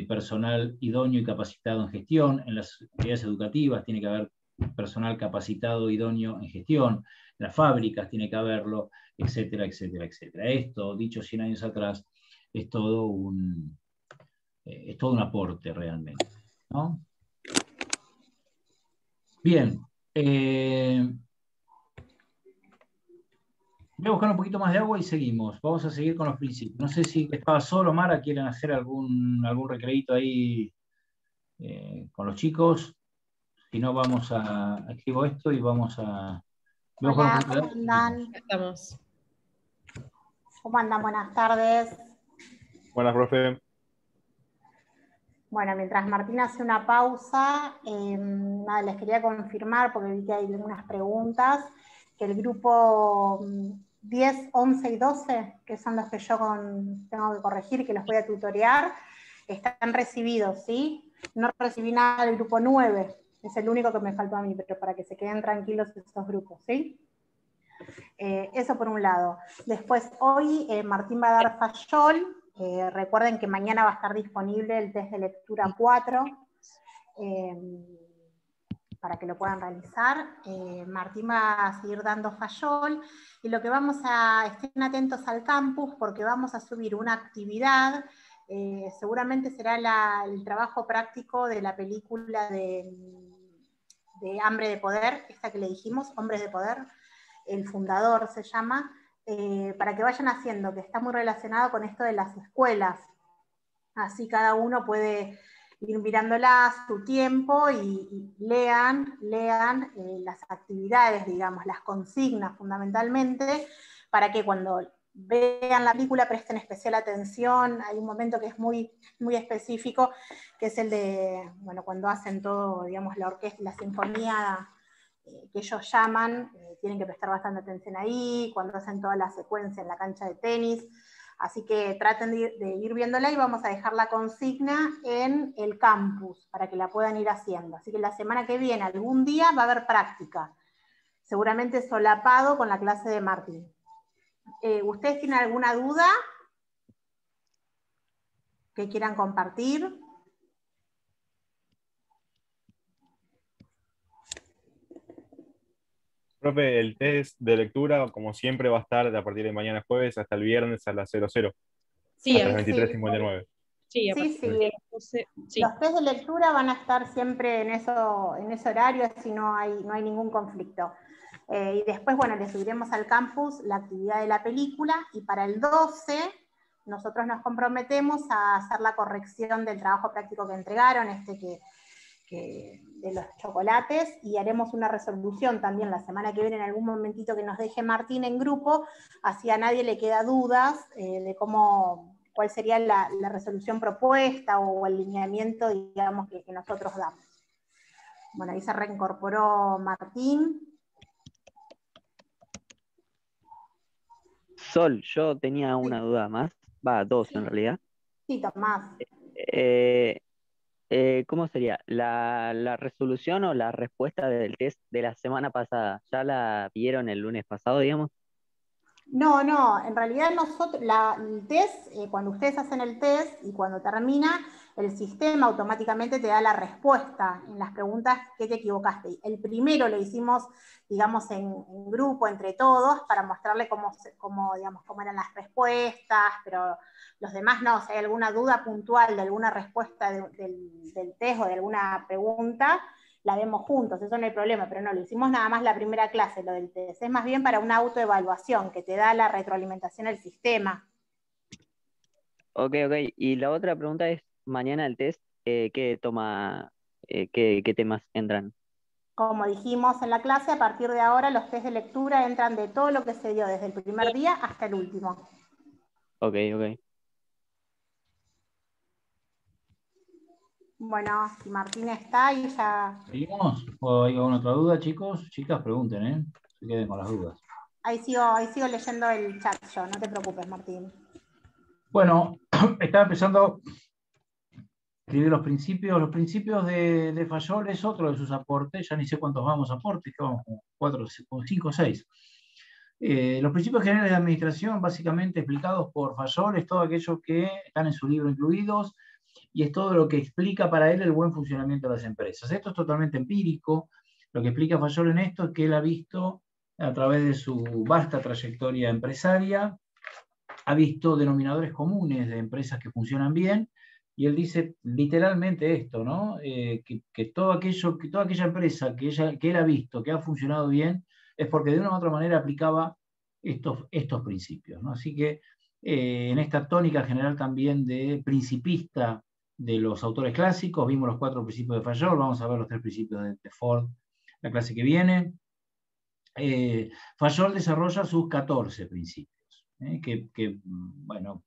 A: personal idóneo y capacitado en gestión, en las entidades educativas tiene que haber personal capacitado idóneo en gestión, en las fábricas tiene que haberlo, etcétera, etcétera, etcétera. Esto, dicho 100 años atrás, es todo un aporte realmente, ¿no? Bien. Voy a buscar un poquito más de agua y seguimos. Vamos a seguir con los principios. No sé si estaba solo, Mara, quieren hacer algún recreito ahí con los chicos. Si no, vamos a escribo esto y vamos a...
D: Hola, ¿cómo andan?
B: Estamos.
D: ¿Cómo andan? Buenas tardes.
E: Buenas, profe.
D: Bueno, mientras Martín hace una pausa, nada, les quería confirmar, porque vi que hay algunas preguntas, que el grupo 10, 11 y 12, que son los que yo tengo que corregir, que los voy a tutorear, están recibidos, ¿sí? No recibí nada del grupo 9, es el único que me faltó a mí, pero para que se queden tranquilos esos grupos, ¿sí? Eso por un lado. Después, hoy Martín va a dar Fayol. Recuerden que mañana va a estar disponible el test de lectura 4, para que lo puedan realizar. Martín va a seguir dando Fayol, y lo que estén atentos al campus, porque vamos a subir una actividad, seguramente será el trabajo práctico de la película de Hambre de Poder, esta que le dijimos, Hombres de Poder, El Fundador se llama, para que vayan haciendo, que está muy relacionado con esto de las escuelas. Así cada uno puede ir mirándolas su tiempo y lean las actividades, digamos, las consignas fundamentalmente, para que cuando vean la película presten especial atención. Hay un momento que es muy, muy específico, que es el de, bueno, cuando hacen todo, digamos, la orquesta, la sinfonía que ellos llaman, tienen que prestar bastante atención ahí, cuando hacen toda la secuencia en la cancha de tenis. Así que traten de ir viéndola, y vamos a dejar la consigna en el campus para que la puedan ir haciendo. Así que la semana que viene, algún día, va a haber práctica, seguramente solapado con la clase de Martín. ¿Ustedes tienen alguna duda que quieran compartir?
E: Profe, el test de lectura, como siempre, va a estar a partir de mañana jueves hasta el viernes a las 00.
B: Sí,
E: hasta las 23:59.
B: Sí,
D: sí. Los test de lectura van a estar siempre en ese horario, así no hay ningún conflicto. Y después, bueno, le subiremos al campus la actividad de la película, y para el 12 nosotros nos comprometemos a hacer la corrección del trabajo práctico que entregaron, de los chocolates, y haremos una resolución también la semana que viene, en algún momentito que nos deje Martín en grupo, así a nadie le queda dudas de cuál sería la resolución propuesta o el lineamiento, digamos, que nosotros damos. Bueno, ahí se reincorporó Martín.
F: Sol, yo tenía una duda más, dos en realidad.
D: Sí, Tomás.
F: ¿Cómo sería? ¿La resolución o la respuesta del test de la semana pasada? ¿Ya la vieron el lunes pasado, digamos?
D: No, en realidad nosotros, el test, cuando ustedes hacen el test y cuando termina, el sistema automáticamente te da la respuesta en las preguntas que te equivocaste. El primero lo hicimos, digamos, en grupo, entre todos, para mostrarle cómo eran las respuestas, pero los demás no. Si hay alguna duda puntual de alguna respuesta del test o de alguna pregunta, la vemos juntos, eso no hay problema, pero no, lo hicimos nada más la primera clase, lo del test. Es más bien para una autoevaluación, que te da la retroalimentación del sistema.
F: Ok, ok. Y la otra pregunta es, mañana el test, ¿qué toma, qué temas entran?
D: Como dijimos en la clase, a partir de ahora los test de lectura entran de todo lo que se dio desde el primer día hasta el último.
F: Ok, ok.
D: Bueno, si Martín está y ya...
A: ¿Seguimos? ¿O hay alguna otra duda, chicos? Chicas, pregunten, ¿eh? Se queden con las dudas.
D: Ahí sigo leyendo el chat yo, no te preocupes, Martín.
A: Bueno, estaba empezando a escribir los principios. Los principios de Fayol es otro de sus aportes. Ya ni sé cuántos vamos aportes, que vamos como 4, 5 o 6. Los principios generales de administración, básicamente explicados por Fayol, es todo aquello que están en su libro incluidos y es todo lo que explica para él el buen funcionamiento de las empresas. Esto es totalmente empírico. Lo que explica Fayol en esto es que él ha visto, a través de su vasta trayectoria empresaria, ha visto denominadores comunes de empresas que funcionan bien, y él dice literalmente esto, ¿no? Que toda aquella empresa que él ha visto que ha funcionado bien es porque de una u otra manera aplicaba estos principios, ¿no? Así que en esta tónica general también de principista de los autores clásicos, vimos los 4 principios de Fayol, vamos a ver los 3 principios de Ford la clase que viene. Fayol desarrolla sus 14 principios, bueno,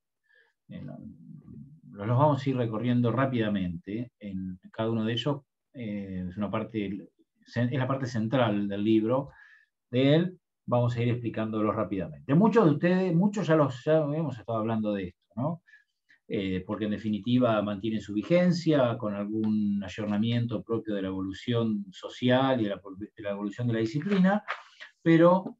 A: los vamos a ir recorriendo rápidamente. En cada uno de ellos es la parte central del libro de él. Vamos a ir explicándolos rápidamente. Muchos de ustedes, ya hemos estado hablando de esto, ¿no? Porque en definitiva mantienen su vigencia con algún ayornamiento propio de la evolución social y de la evolución de la disciplina, pero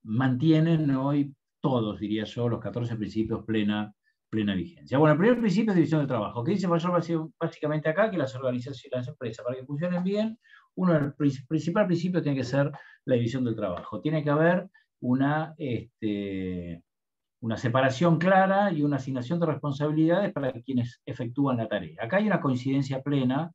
A: mantienen hoy todos, diría yo, los 14 principios plena vigencia. Bueno, el primer principio es división del trabajo. ¿Qué dice Fayol básicamente acá? Que las organizaciones, las empresas, para que funcionen bien, el principal principio tiene que ser la división del trabajo. Tiene que haber una separación clara y una asignación de responsabilidades para quienes efectúan la tarea. Acá hay una coincidencia plena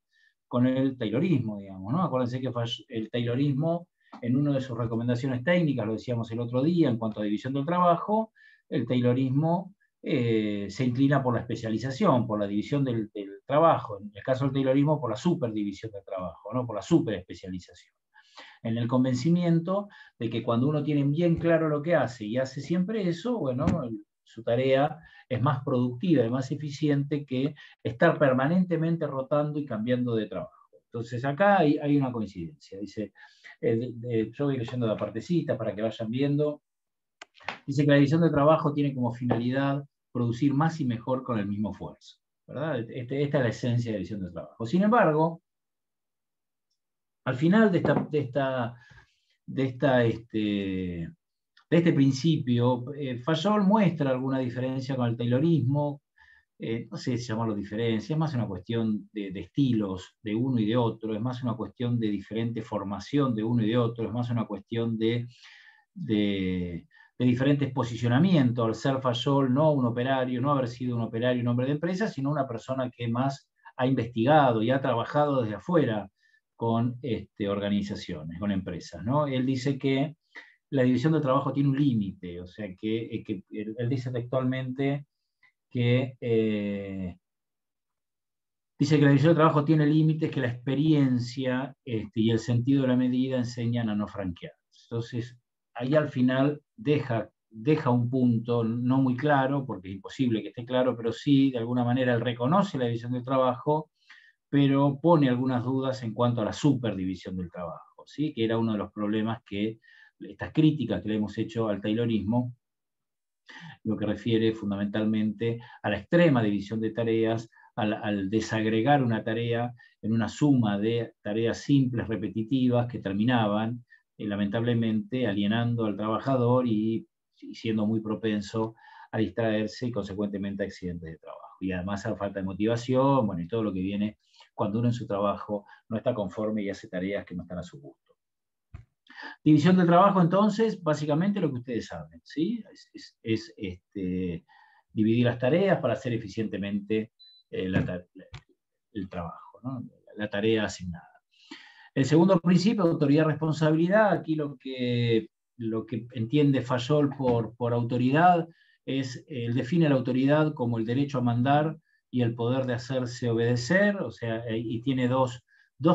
A: con el taylorismo, digamos, ¿no? Acuérdense que el taylorismo, en una de sus recomendaciones técnicas, lo decíamos el otro día, en cuanto a división del trabajo, el taylorismo se inclina por la especialización, por la división del trabajo, en el caso del taylorismo por la superdivisión del trabajo, ¿no? Por la superespecialización. En el convencimiento de que cuando uno tiene bien claro lo que hace y hace siempre eso, bueno, su tarea es más productiva y más eficiente que estar permanentemente rotando y cambiando de trabajo. Entonces acá hay una coincidencia. Dice, yo voy leyendo la partecita para que vayan viendo. Dice que la división de trabajo tiene como finalidad producir más y mejor con el mismo esfuerzo, ¿verdad? Esta es la esencia de la división de trabajo. Sin embargo, al final de este principio, Fayol muestra alguna diferencia con el taylorismo. No sé si llamarlo diferencia, es más una cuestión de estilos de uno y de otro, es más una cuestión de diferente formación de uno y de otro, es más una cuestión de diferentes posicionamientos. Al ser Fayol no un operario, no haber sido un operario, un hombre de empresa, sino una persona que más ha investigado y ha trabajado desde afuera con organizaciones, con empresas, ¿no? Él dice que la división del trabajo tiene un límite, o sea que él dice textualmente que dice que la división del trabajo tiene límites, que la experiencia y el sentido de la medida enseñan a no franquear. Entonces, ahí al final deja un punto no muy claro, porque es imposible que esté claro, pero sí, de alguna manera, él reconoce la división del trabajo, pero pone algunas dudas en cuanto a la superdivisión del trabajo, ¿sí? Que era uno de los problemas que estas críticas que le hemos hecho al taylorismo, lo que refiere fundamentalmente a la extrema división de tareas, al desagregar una tarea en una suma de tareas simples, repetitivas, que terminaban, lamentablemente, alienando al trabajador y siendo muy propenso a distraerse y, consecuentemente, a accidentes de trabajo. Y además a falta de motivación, bueno, y todo lo que viene cuando uno en su trabajo no está conforme y hace tareas que no están a su gusto. División del trabajo, entonces, básicamente lo que ustedes saben, ¿sí? Es dividir las tareas para hacer eficientemente el trabajo, ¿no? La tarea asignada. El segundo principio, autoridad-responsabilidad, aquí lo que lo que entiende Fayol por autoridad es, él define la autoridad como el derecho a mandar y el poder de hacerse obedecer, o sea, y tiene dos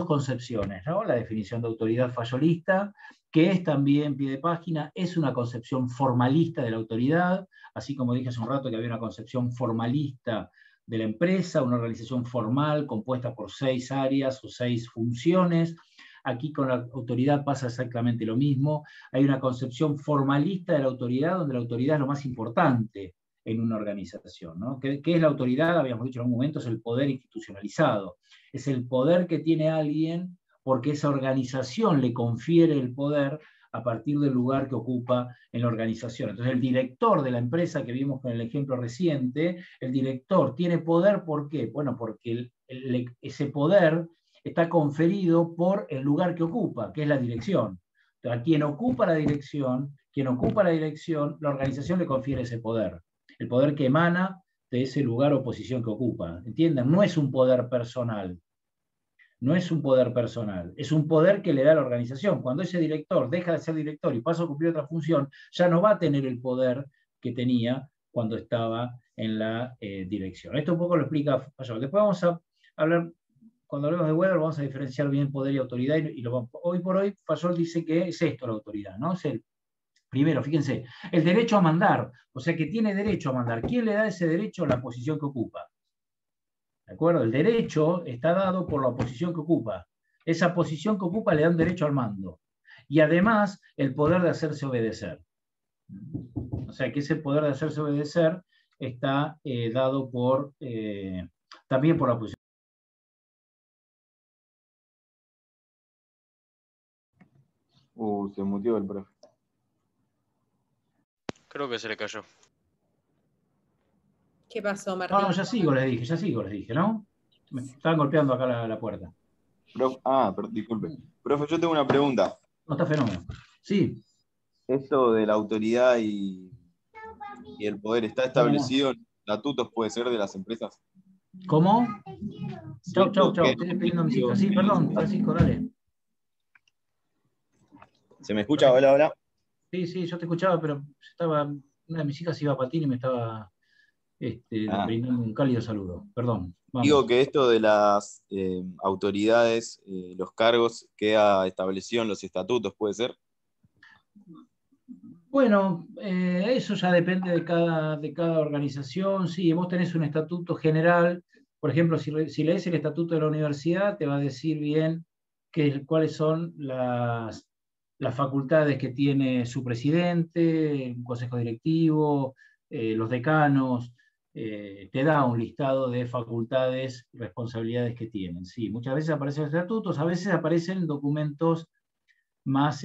A: concepciones, ¿no? La definición de autoridad fayolista, que es también, pie de página, es una concepción formalista de la autoridad, así como dije hace un rato que había una concepción formalista de la empresa, una organización formal compuesta por 6 áreas o 6 funciones. Aquí con la autoridad pasa exactamente lo mismo. Hay una concepción formalista de la autoridad, donde la autoridad es lo más importante en una organización, ¿no? ¿Qué es la autoridad? Habíamos dicho en algún momento, es el poder institucionalizado. Es el poder que tiene alguien porque esa organización le confiere el poder a partir del lugar que ocupa en la organización. Entonces, el director de la empresa que vimos con el ejemplo reciente, el director tiene poder, ¿por qué? Bueno, porque ese poder está conferido por el lugar que ocupa, que es la dirección. Entonces, a quien ocupa la dirección, la organización le confiere ese poder. El poder que emana de ese lugar o posición que ocupa. ¿Entienden? No es un poder personal. No es un poder personal, es un poder que le da a la organización. Cuando ese director deja de ser director y pasa a cumplir otra función, ya no va a tener el poder que tenía cuando estaba en la dirección. Esto un poco lo explica Fayol. Después vamos a hablar, cuando hablemos de Weber, vamos a diferenciar bien poder y autoridad, hoy por hoy Fayol dice que es esto la autoridad, ¿no? Es primero, fíjense, el derecho a mandar, o sea que tiene derecho a mandar. ¿Quién le da ese derecho? La posición que ocupa. ¿De acuerdo? El derecho está dado por la posición que ocupa. Esa posición que ocupa le da un derecho al mando. Y además, el poder de hacerse obedecer. O sea, que ese poder de hacerse obedecer está dado también por la posición.
E: Se mutió el profe.
G: Creo que se le cayó.
B: ¿Qué pasó, Martín?
A: No, ya sigo, les dije, ¿no? Me estaban golpeando acá la puerta.
E: Disculpe. Profe, yo tengo una pregunta.
A: No, está fenómeno. Sí.
E: Esto de la autoridad y el poder, ¿está establecido en estatutos, puede ser, de las empresas?
A: ¿Cómo? Chau. Estoy despidiendo a mis hijas. Sí, perdón, Francisco, dale.
E: ¿Se me escucha? Hola.
A: Sí, yo te escuchaba, pero una de mis hijas iba a patín y me estaba brindando un cálido saludo. Perdón. Vamos.
E: Digo que esto de las autoridades, los cargos, queda establecido en los estatutos, ¿puede ser?
A: Bueno, eso ya depende de cada organización. Sí, vos tenés un estatuto general. Por ejemplo, si lees el estatuto de la universidad, te va a decir bien cuáles son las facultades que tiene su presidente, un consejo directivo, los decanos. Te da un listado de facultades y responsabilidades que tienen. Sí, muchas veces aparecen estatutos, a veces aparecen documentos más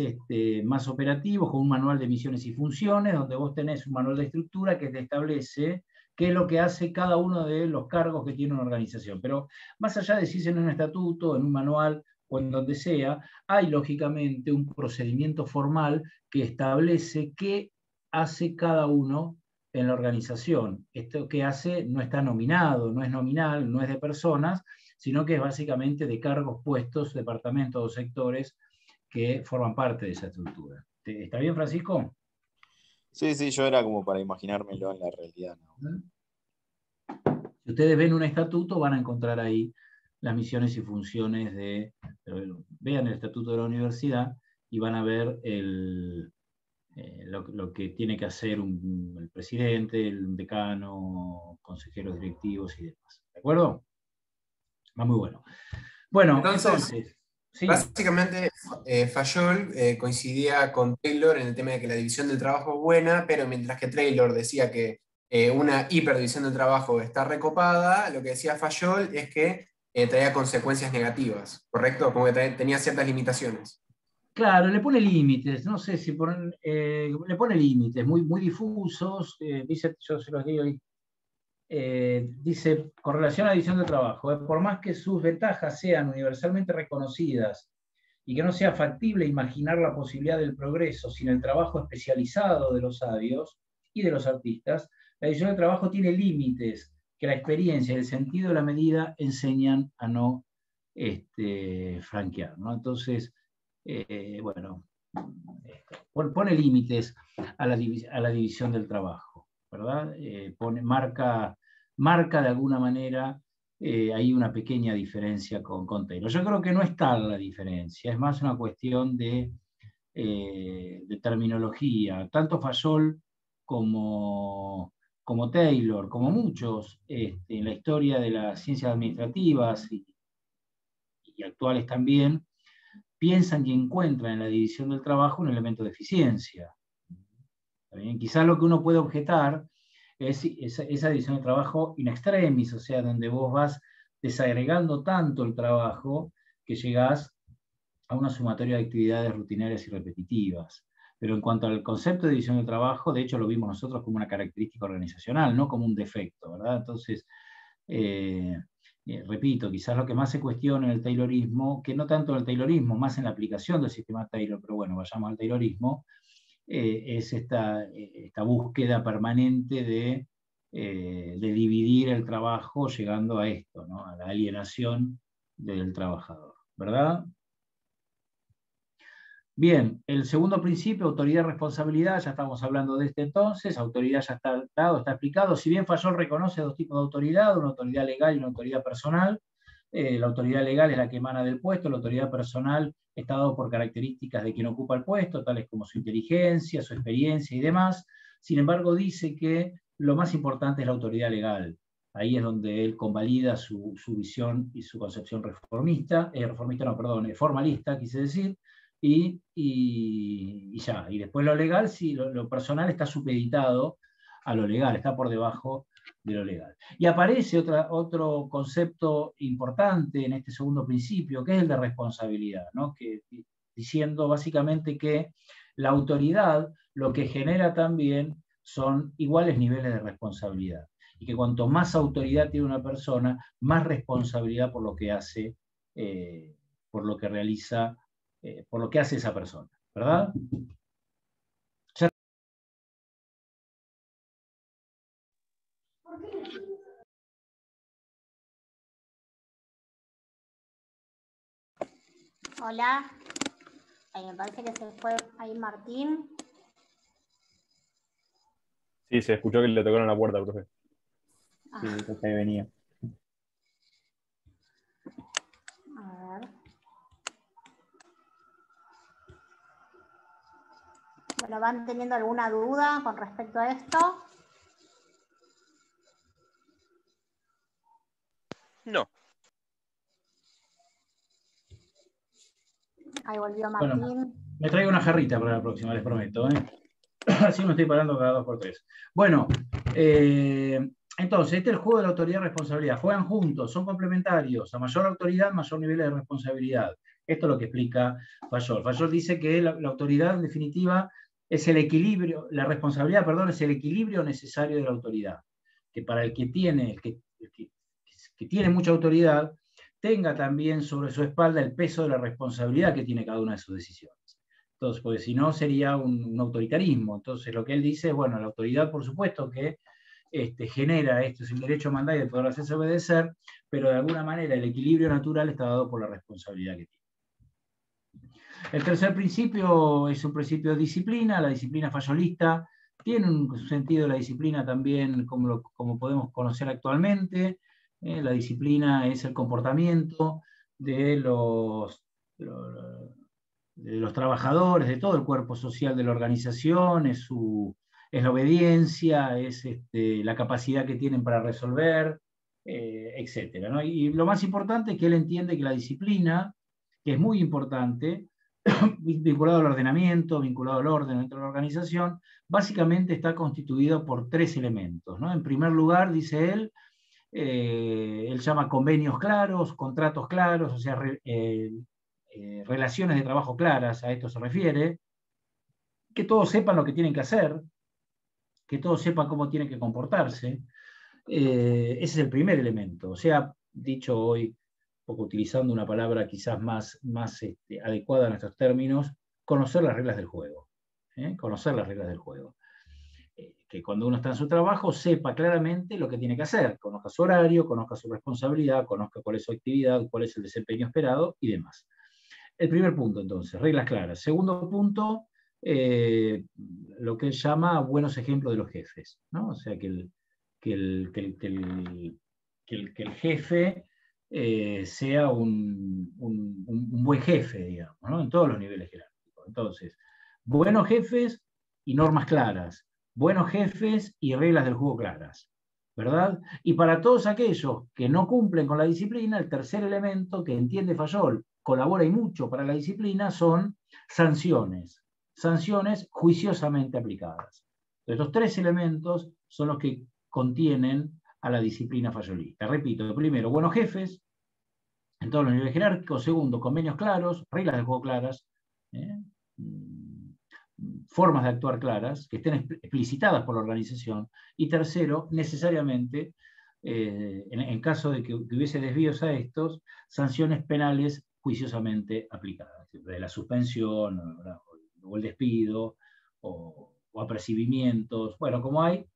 A: operativos, con un manual de misiones y funciones, donde vos tenés un manual de estructura que te establece qué es lo que hace cada uno de los cargos que tiene una organización. Pero más allá de si es en un estatuto, en un manual o en donde sea, hay lógicamente un procedimiento formal que establece qué hace cada uno en la organización. Esto que hace no está nominado, no es nominal, no es de personas, sino que es básicamente de cargos, puestos, departamentos o sectores que forman parte de esa estructura. ¿Está bien, Francisco?
E: Sí, yo era como para imaginármelo en la realidad, ¿no?
A: Si ustedes ven un estatuto, van a encontrar ahí las misiones y funciones vean el estatuto de la universidad y van a ver lo que tiene que hacer el presidente, el decano, consejeros directivos y demás. ¿De acuerdo? Va muy bueno. Bueno, entonces sí.
C: Básicamente, Fayol coincidía con Taylor en el tema de que la división del trabajo es buena, pero mientras que Taylor decía que una hiperdivisión del trabajo está recopada, lo que decía Fayol es que traía consecuencias negativas, ¿correcto? Como que tenía ciertas limitaciones.
A: Claro, le pone límites, no sé si le pone límites muy, muy difusos, dice, yo se los digo ahí, dice, con relación a la división de trabajo, por más que sus ventajas sean universalmente reconocidas y que no sea factible imaginar la posibilidad del progreso sin el trabajo especializado de los sabios y de los artistas, la división de trabajo tiene límites que la experiencia y el sentido de la medida enseñan a no franquear, ¿no? Entonces, bueno, pone límites a la división del trabajo, ¿verdad? Marca de alguna manera hay una pequeña diferencia con Taylor. Yo creo que no es tal la diferencia, es más una cuestión de terminología. Tanto Fayol como Taylor, como muchos en la historia de las ciencias administrativas y actuales también, piensan y encuentran en la división del trabajo un elemento de eficiencia. Quizás lo que uno puede objetar es esa división del trabajo in extremis, o sea, donde vos vas desagregando tanto el trabajo que llegás a una sumatoria de actividades rutinarias y repetitivas. Pero en cuanto al concepto de división del trabajo, de hecho lo vimos nosotros como una característica organizacional, no como un defecto, ¿verdad? Entonces, repito, quizás lo que más se cuestiona en el Taylorismo, que no tanto en el Taylorismo, más en la aplicación del sistema Taylor, pero bueno, vayamos al Taylorismo, es esta búsqueda permanente de dividir el trabajo llegando a esto, ¿no? A la alienación del trabajador, ¿verdad? Bien, el segundo principio, autoridad-responsabilidad, ya estamos hablando de este entonces, autoridad ya está dado, está explicado. Si bien Fayol reconoce dos tipos de autoridad, una autoridad legal y una autoridad personal, la autoridad legal es la que emana del puesto, la autoridad personal está dado por características de quien ocupa el puesto, tales como su inteligencia, su experiencia y demás. Sin embargo, dice que lo más importante es la autoridad legal. Ahí es donde él convalida su visión y su concepción formalista, quise decir, y ya. Y después lo legal, sí, lo personal está supeditado a lo legal, está por debajo de lo legal. Y aparece otro concepto importante en este segundo principio, que es el de responsabilidad, ¿no? Diciendo básicamente que la autoridad lo que genera también son iguales niveles de responsabilidad. Y que cuanto más autoridad tiene una persona, más responsabilidad por lo que hace, por lo que realiza, por lo que hace esa persona, ¿verdad?
D: Hola, me parece que se fue ahí Martín.
G: Sí, se escuchó que le tocaron la puerta, profe.
F: Sí, que venía.
D: A ver. Bueno, ¿van teniendo alguna duda con respecto a esto?
H: No.
D: Ahí volvió Martín.
A: Bueno, me traigo una jarrita para la próxima, les prometo, Así me estoy parando cada 2 por 3. Bueno, entonces, este es el juego de la autoridad y responsabilidad. Juegan juntos, son complementarios. A mayor autoridad, mayor nivel de responsabilidad. Esto es lo que explica Fayol. Fayol dice que la autoridad, en definitiva, es el equilibrio, la responsabilidad, perdón, es el equilibrio necesario de la autoridad. Que para el que tiene mucha autoridad, tenga también sobre su espalda el peso de la responsabilidad que tiene cada una de sus decisiones. Entonces, porque si no sería un autoritarismo. Entonces, lo que él dice es, bueno, la autoridad, por supuesto, que genera, esto es el derecho a mandar y de poder hacerse obedecer, pero de alguna manera el equilibrio natural está dado por la responsabilidad que tiene. El tercer principio es un principio de disciplina. La disciplina fayolista tiene un sentido de la disciplina también como podemos conocer actualmente. La disciplina es el comportamiento de los trabajadores, de todo el cuerpo social de la organización, es la obediencia, es la capacidad que tienen para resolver, etc., ¿no? Y lo más importante es que él entiende que la disciplina, que es muy importante, vinculado al ordenamiento, vinculado al orden dentro de la organización, básicamente está constituido por 3 elementos, ¿no? En primer lugar, dice él llama convenios claros, contratos claros, o sea, relaciones de trabajo claras, a esto se refiere, que todos sepan lo que tienen que hacer, que todos sepan cómo tienen que comportarse. Ese es el primer elemento. O sea, dicho hoy, poco utilizando una palabra quizás más adecuada a nuestros términos, conocer las reglas del juego. Conocer las reglas del juego. Que cuando uno está en su trabajo sepa claramente lo que tiene que hacer, conozca su horario, conozca su responsabilidad, conozca cuál es su actividad, cuál es el desempeño esperado y demás. El primer punto, entonces, reglas claras. Segundo punto, lo que él llama buenos ejemplos de los jefes, ¿no? O sea, que el jefe sea un buen jefe, digamos, ¿no? En todos los niveles jerárquicos. Entonces, buenos jefes y normas claras, buenos jefes y reglas del juego claras, ¿verdad? Y para todos aquellos que no cumplen con la disciplina, el tercer elemento que entiende Fayol, colabora y mucho para la disciplina, son sanciones juiciosamente aplicadas. Estos tres elementos son los que contienen a la disciplina fayolista. Repito, primero, buenos jefes en todos los niveles jerárquicos. Segundo, convenios claros, reglas del juego claras, formas de actuar claras, que estén explicitadas por la organización. Y tercero, necesariamente, en caso de que hubiese desvíos a estos, sanciones penales juiciosamente aplicadas, de la suspensión o el despido o apercibimientos, bueno, como hay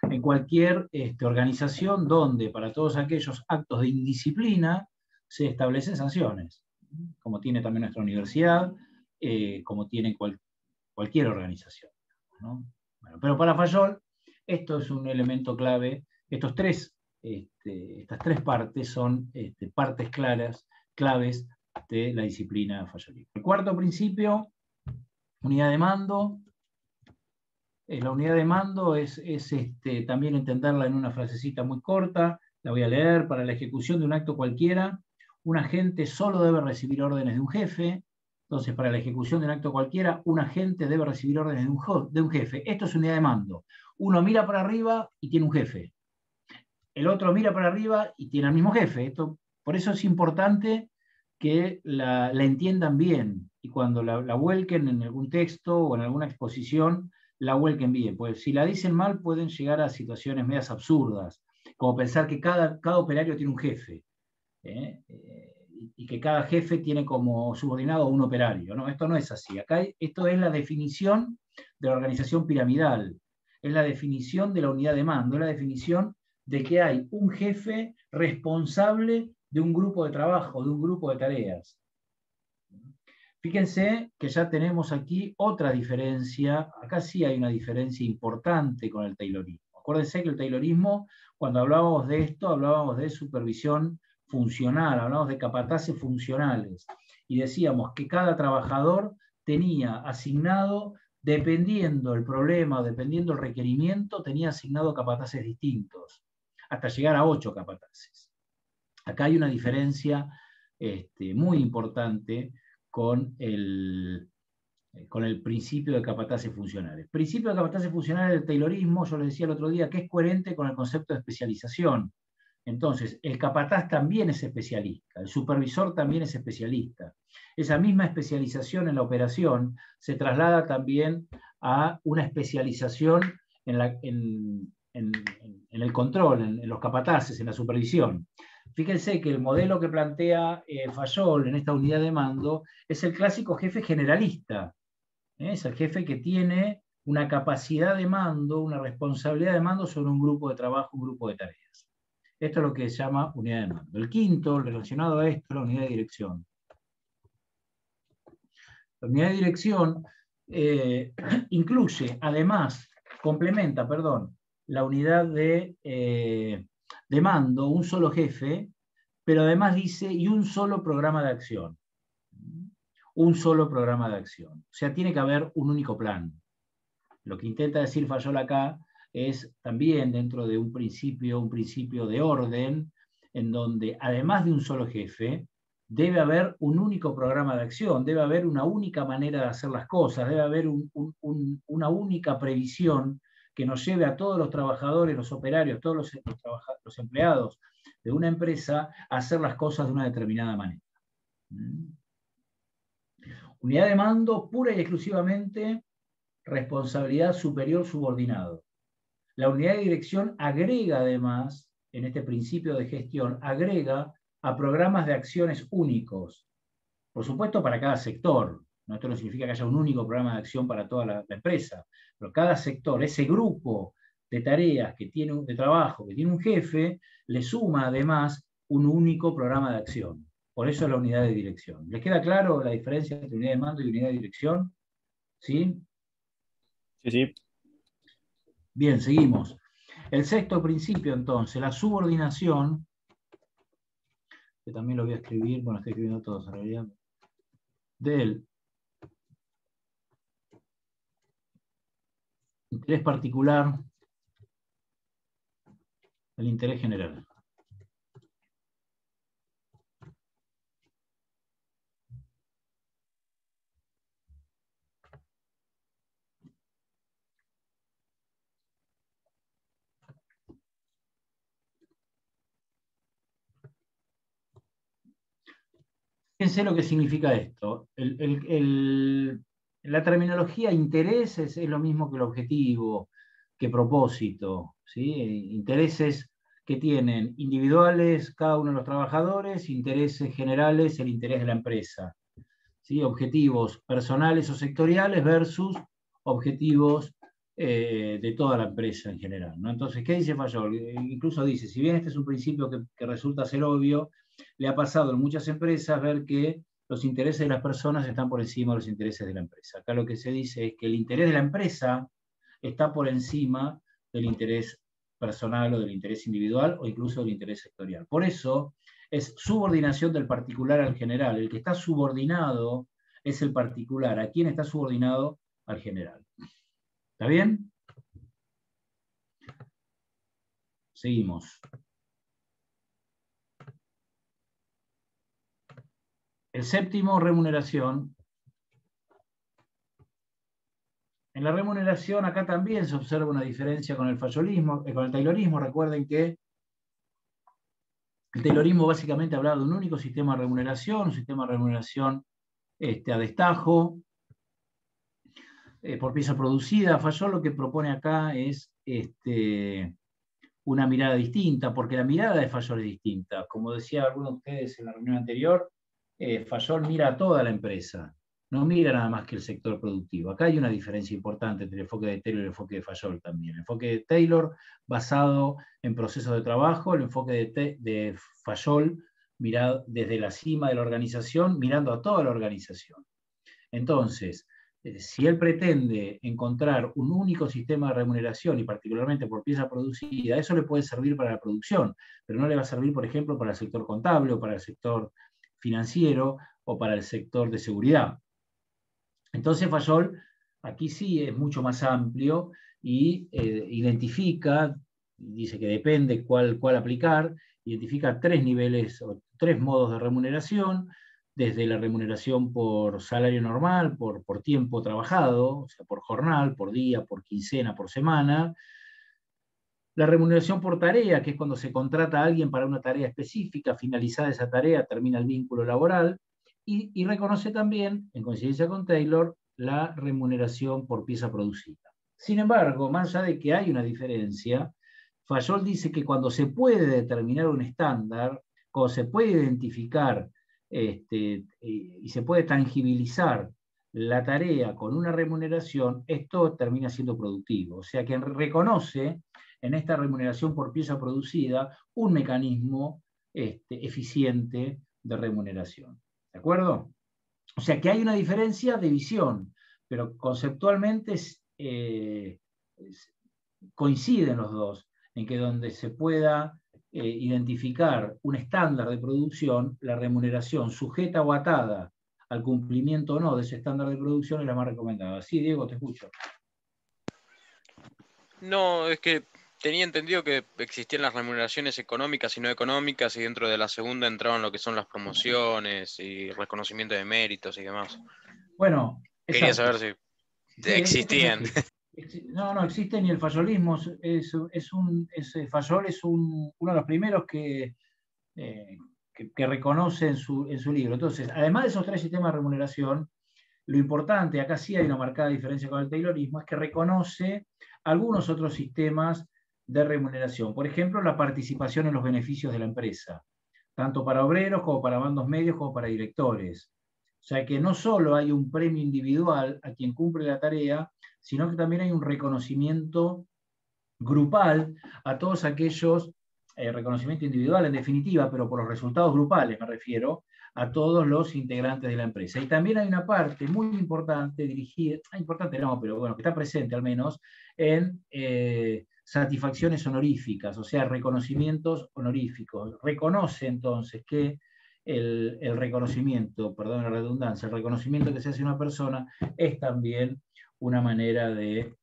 A: en cualquier organización donde para todos aquellos actos de indisciplina se establecen sanciones, como tiene también nuestra universidad, como tiene cualquier organización, ¿no? Bueno, pero para Fayol, esto es un elemento clave. Estas tres partes son partes claves de la disciplina fayolista. El cuarto principio, unidad de mando. La unidad de mando es también entenderla en una frasecita muy corta, la voy a leer: para la ejecución de un acto cualquiera, un agente solo debe recibir órdenes de un jefe. Entonces, para la ejecución de un acto cualquiera, un agente debe recibir órdenes de un jefe. Esto es unidad de mando. Uno mira para arriba y tiene un jefe. El otro mira para arriba y tiene al mismo jefe. Por eso es importante que la entiendan bien, y cuando la vuelquen en algún texto o en alguna exposición, la vuelquen bien, pues si la dicen mal pueden llegar a situaciones medias absurdas, como pensar que cada operario tiene un jefe, y que cada jefe tiene como subordinado a un operario. No, esto no es así. Acá esto es la definición de la organización piramidal, es la definición de la unidad de mando, es la definición de que hay un jefe responsable de un grupo de trabajo, de un grupo de tareas. Fíjense que ya tenemos aquí otra diferencia. Acá sí hay una diferencia importante con el taylorismo. Acuérdense que el taylorismo, cuando hablábamos de esto, hablábamos de supervisión funcional, hablábamos de capataces funcionales, y decíamos que cada trabajador tenía asignado, dependiendo el problema, dependiendo el requerimiento, tenía asignado capataces distintos, hasta llegar a 8 capataces. Acá hay una diferencia muy importante con el principio de capataces funcionales. Principio de capataces funcionales del taylorismo, yo les decía el otro día, que es coherente con el concepto de especialización. Entonces, el capataz también es especialista, el supervisor también es especialista. Esa misma especialización en la operación se traslada también a una especialización en el control, en los capataces, en la supervisión. Fíjense que el modelo que plantea Fayol en esta unidad de mando es el clásico jefe generalista. Es el jefe que tiene una capacidad de mando, una responsabilidad de mando sobre un grupo de trabajo, un grupo de tareas. Esto es lo que se llama unidad de mando. El quinto, relacionado a esto, es la unidad de dirección. La unidad de dirección incluye, además, complementa, perdón, la unidad de mando, un solo jefe, pero además dice, y un solo programa de acción. Un solo programa de acción. O sea, tiene que haber un único plan. Lo que intenta decir Fayol acá es también dentro de un principio de orden, en donde además de un solo jefe, debe haber un único programa de acción, debe haber una única manera de hacer las cosas, debe haber una única previsión que nos lleve a todos los trabajadores, los operarios, todos los empleados de una empresa a hacer las cosas de una determinada manera. Unidad de mando pura y exclusivamente responsabilidad superior subordinado. La unidad de dirección agrega además, en este principio de gestión, agrega a programas de acciones únicos. Por supuesto para cada sector. Esto no significa que haya un único programa de acción para toda la empresa, pero cada sector, ese grupo de tareas de trabajo que tiene un jefe, le suma además un único programa de acción. Por eso la unidad de dirección. ¿Les queda claro la diferencia entre unidad de mando y unidad de dirección? ¿Sí?
G: Sí, sí.
A: Bien, seguimos. El sexto principio, entonces, la subordinación, que también lo voy a escribir, bueno, estoy escribiendo todos en realidad, del interés particular al interés general. Fíjense lo que significa esto. La terminología intereses es lo mismo que el objetivo, que propósito, ¿sí? Intereses que tienen individuales cada uno de los trabajadores, intereses generales, el interés de la empresa, ¿sí? Objetivos personales o sectoriales versus objetivos de toda la empresa en general, ¿no? Entonces, ¿qué dice Fayol? Incluso dice, si bien este es un principio que resulta ser obvio, le ha pasado en muchas empresas ver que los intereses de las personas están por encima de los intereses de la empresa. Acá lo que se dice es que el interés de la empresa está por encima del interés personal o del interés individual o incluso del interés sectorial. Por eso es subordinación del particular al general. El que está subordinado es el particular. ¿A quién está subordinado? Al general. ¿Está bien? Seguimos. El séptimo, remuneración. En la remuneración acá también se observa una diferencia con el fayolismo, con el taylorismo. Recuerden que el taylorismo básicamente hablaba de un único sistema de remuneración, un sistema de remuneración a destajo, por pieza producida. Fayol lo que propone acá es una mirada distinta, porque la mirada de Fayol es distinta. Como decía alguno de ustedes en la reunión anterior, Fayol mira a toda la empresa, no mira nada más que el sector productivo. Acá hay una diferencia importante entre el enfoque de Taylor y el enfoque de Fayol también. El enfoque de Taylor basado en procesos de trabajo, el enfoque de Fayol mirado desde la cima de la organización, mirando a toda la organización. Entonces, si él pretende encontrar un único sistema de remuneración, y particularmente por pieza producida, eso le puede servir para la producción, pero no le va a servir, por ejemplo, para el sector contable o para el sector financiero o para el sector de seguridad. Entonces Fayol aquí sí es mucho más amplio y identifica, dice que depende cuál aplicar, identifica 3 niveles o 3 modos de remuneración, desde la remuneración por salario normal, por tiempo trabajado, o sea, por jornal, por día, por quincena, por semana. La remuneración por tarea, que es cuando se contrata a alguien para una tarea específica, finalizada esa tarea, termina el vínculo laboral, y reconoce también, en coincidencia con Taylor, la remuneración por pieza producida. Sin embargo, más allá de que hay una diferencia, Fayol dice que cuando se puede determinar un estándar, cuando se puede identificar y se puede tangibilizar la tarea con una remuneración, esto termina siendo productivo. O sea que reconoce en esta remuneración por pieza producida un mecanismo eficiente de remuneración. ¿De acuerdo? O sea que hay una diferencia de visión, pero conceptualmente coinciden los dos, en que donde se pueda identificar un estándar de producción, la remuneración sujeta o atada al cumplimiento o no de ese estándar de producción es la más recomendada. Sí, Diego, te escucho.
H: No, es que tenía entendido que existían las remuneraciones económicas y no económicas, y dentro de la segunda entraban lo que son las promociones y reconocimiento de méritos y demás.
A: Bueno,
H: quería
A: exacto.
H: saber si existían.
A: No existen, y el fayolismo Fayol es uno de los primeros que reconoce en su libro. Entonces, además de esos 3 sistemas de remuneración, lo importante, acá sí hay una marcada diferencia con el taylorismo, es que reconoce algunos otros sistemas de remuneración. Por ejemplo, la participación en los beneficios de la empresa, tanto para obreros como para bandos medios como para directores. O sea que no solo hay un premio individual a quien cumple la tarea, sino que también hay un reconocimiento grupal a todos aquellos, reconocimiento individual en definitiva, pero por los resultados grupales me refiero, a todos los integrantes de la empresa. Y también hay una parte muy importante, dirigida, importante no, pero bueno, que está presente al menos, en satisfacciones honoríficas, o sea, reconocimientos honoríficos. Reconoce entonces que el reconocimiento, perdón la redundancia, el reconocimiento que se hace a una persona es también una manera de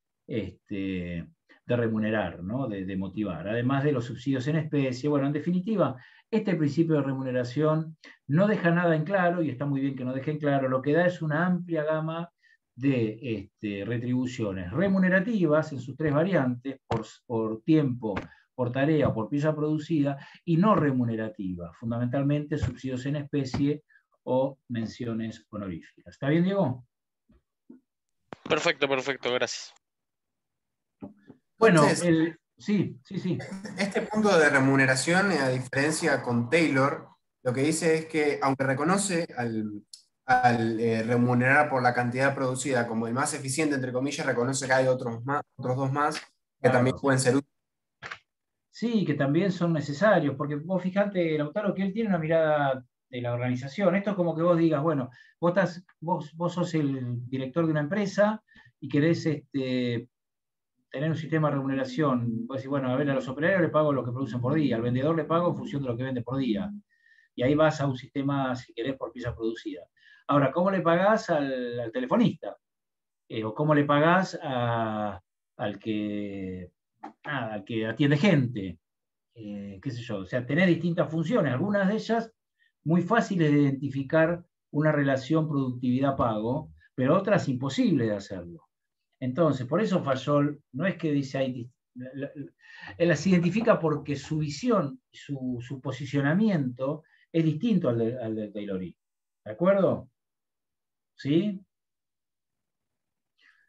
A: remunerar, ¿no? de motivar, además de los subsidios en especie. Bueno, en definitiva, este principio de remuneración no deja nada en claro, y está muy bien que no deje en claro, lo que da es una amplia gama de retribuciones remunerativas en sus tres variantes, por tiempo, por tarea o por pieza producida, y no remunerativas, fundamentalmente subsidios en especie o menciones honoríficas. ¿Está bien, Diego?
H: Perfecto, perfecto, gracias.
A: Bueno,
C: Entonces,
A: sí.
C: este punto de remuneración, a diferencia con Taylor, lo que dice es que, aunque reconoce al remunerar por la cantidad producida como el más eficiente, entre comillas, reconoce que hay otros dos más que también
A: Claro.
C: pueden ser útiles.
A: Sí, que también son necesarios, porque vos fijate, Lautaro, que él tiene una mirada de la organización. Esto es como que vos digas, bueno, vos sos el director de una empresa y querés tener un sistema de remuneración. Vos decís, bueno, a ver, a los operarios le pago lo que producen por día, al vendedor le pago en función de lo que vende por día. Y ahí vas a un sistema, si querés, por pieza producida. Ahora, ¿cómo le pagás al telefonista? ¿O cómo le pagás al que atiende gente? Qué sé yo, o sea, tener distintas funciones, algunas de ellas muy fáciles de identificar una relación productividad-pago, pero otras imposibles de hacerlo. Entonces, por eso Fayol no es que dice ahí, él las identifica porque su visión, su posicionamiento es distinto al de Taylorí. ¿De acuerdo? ¿Sí?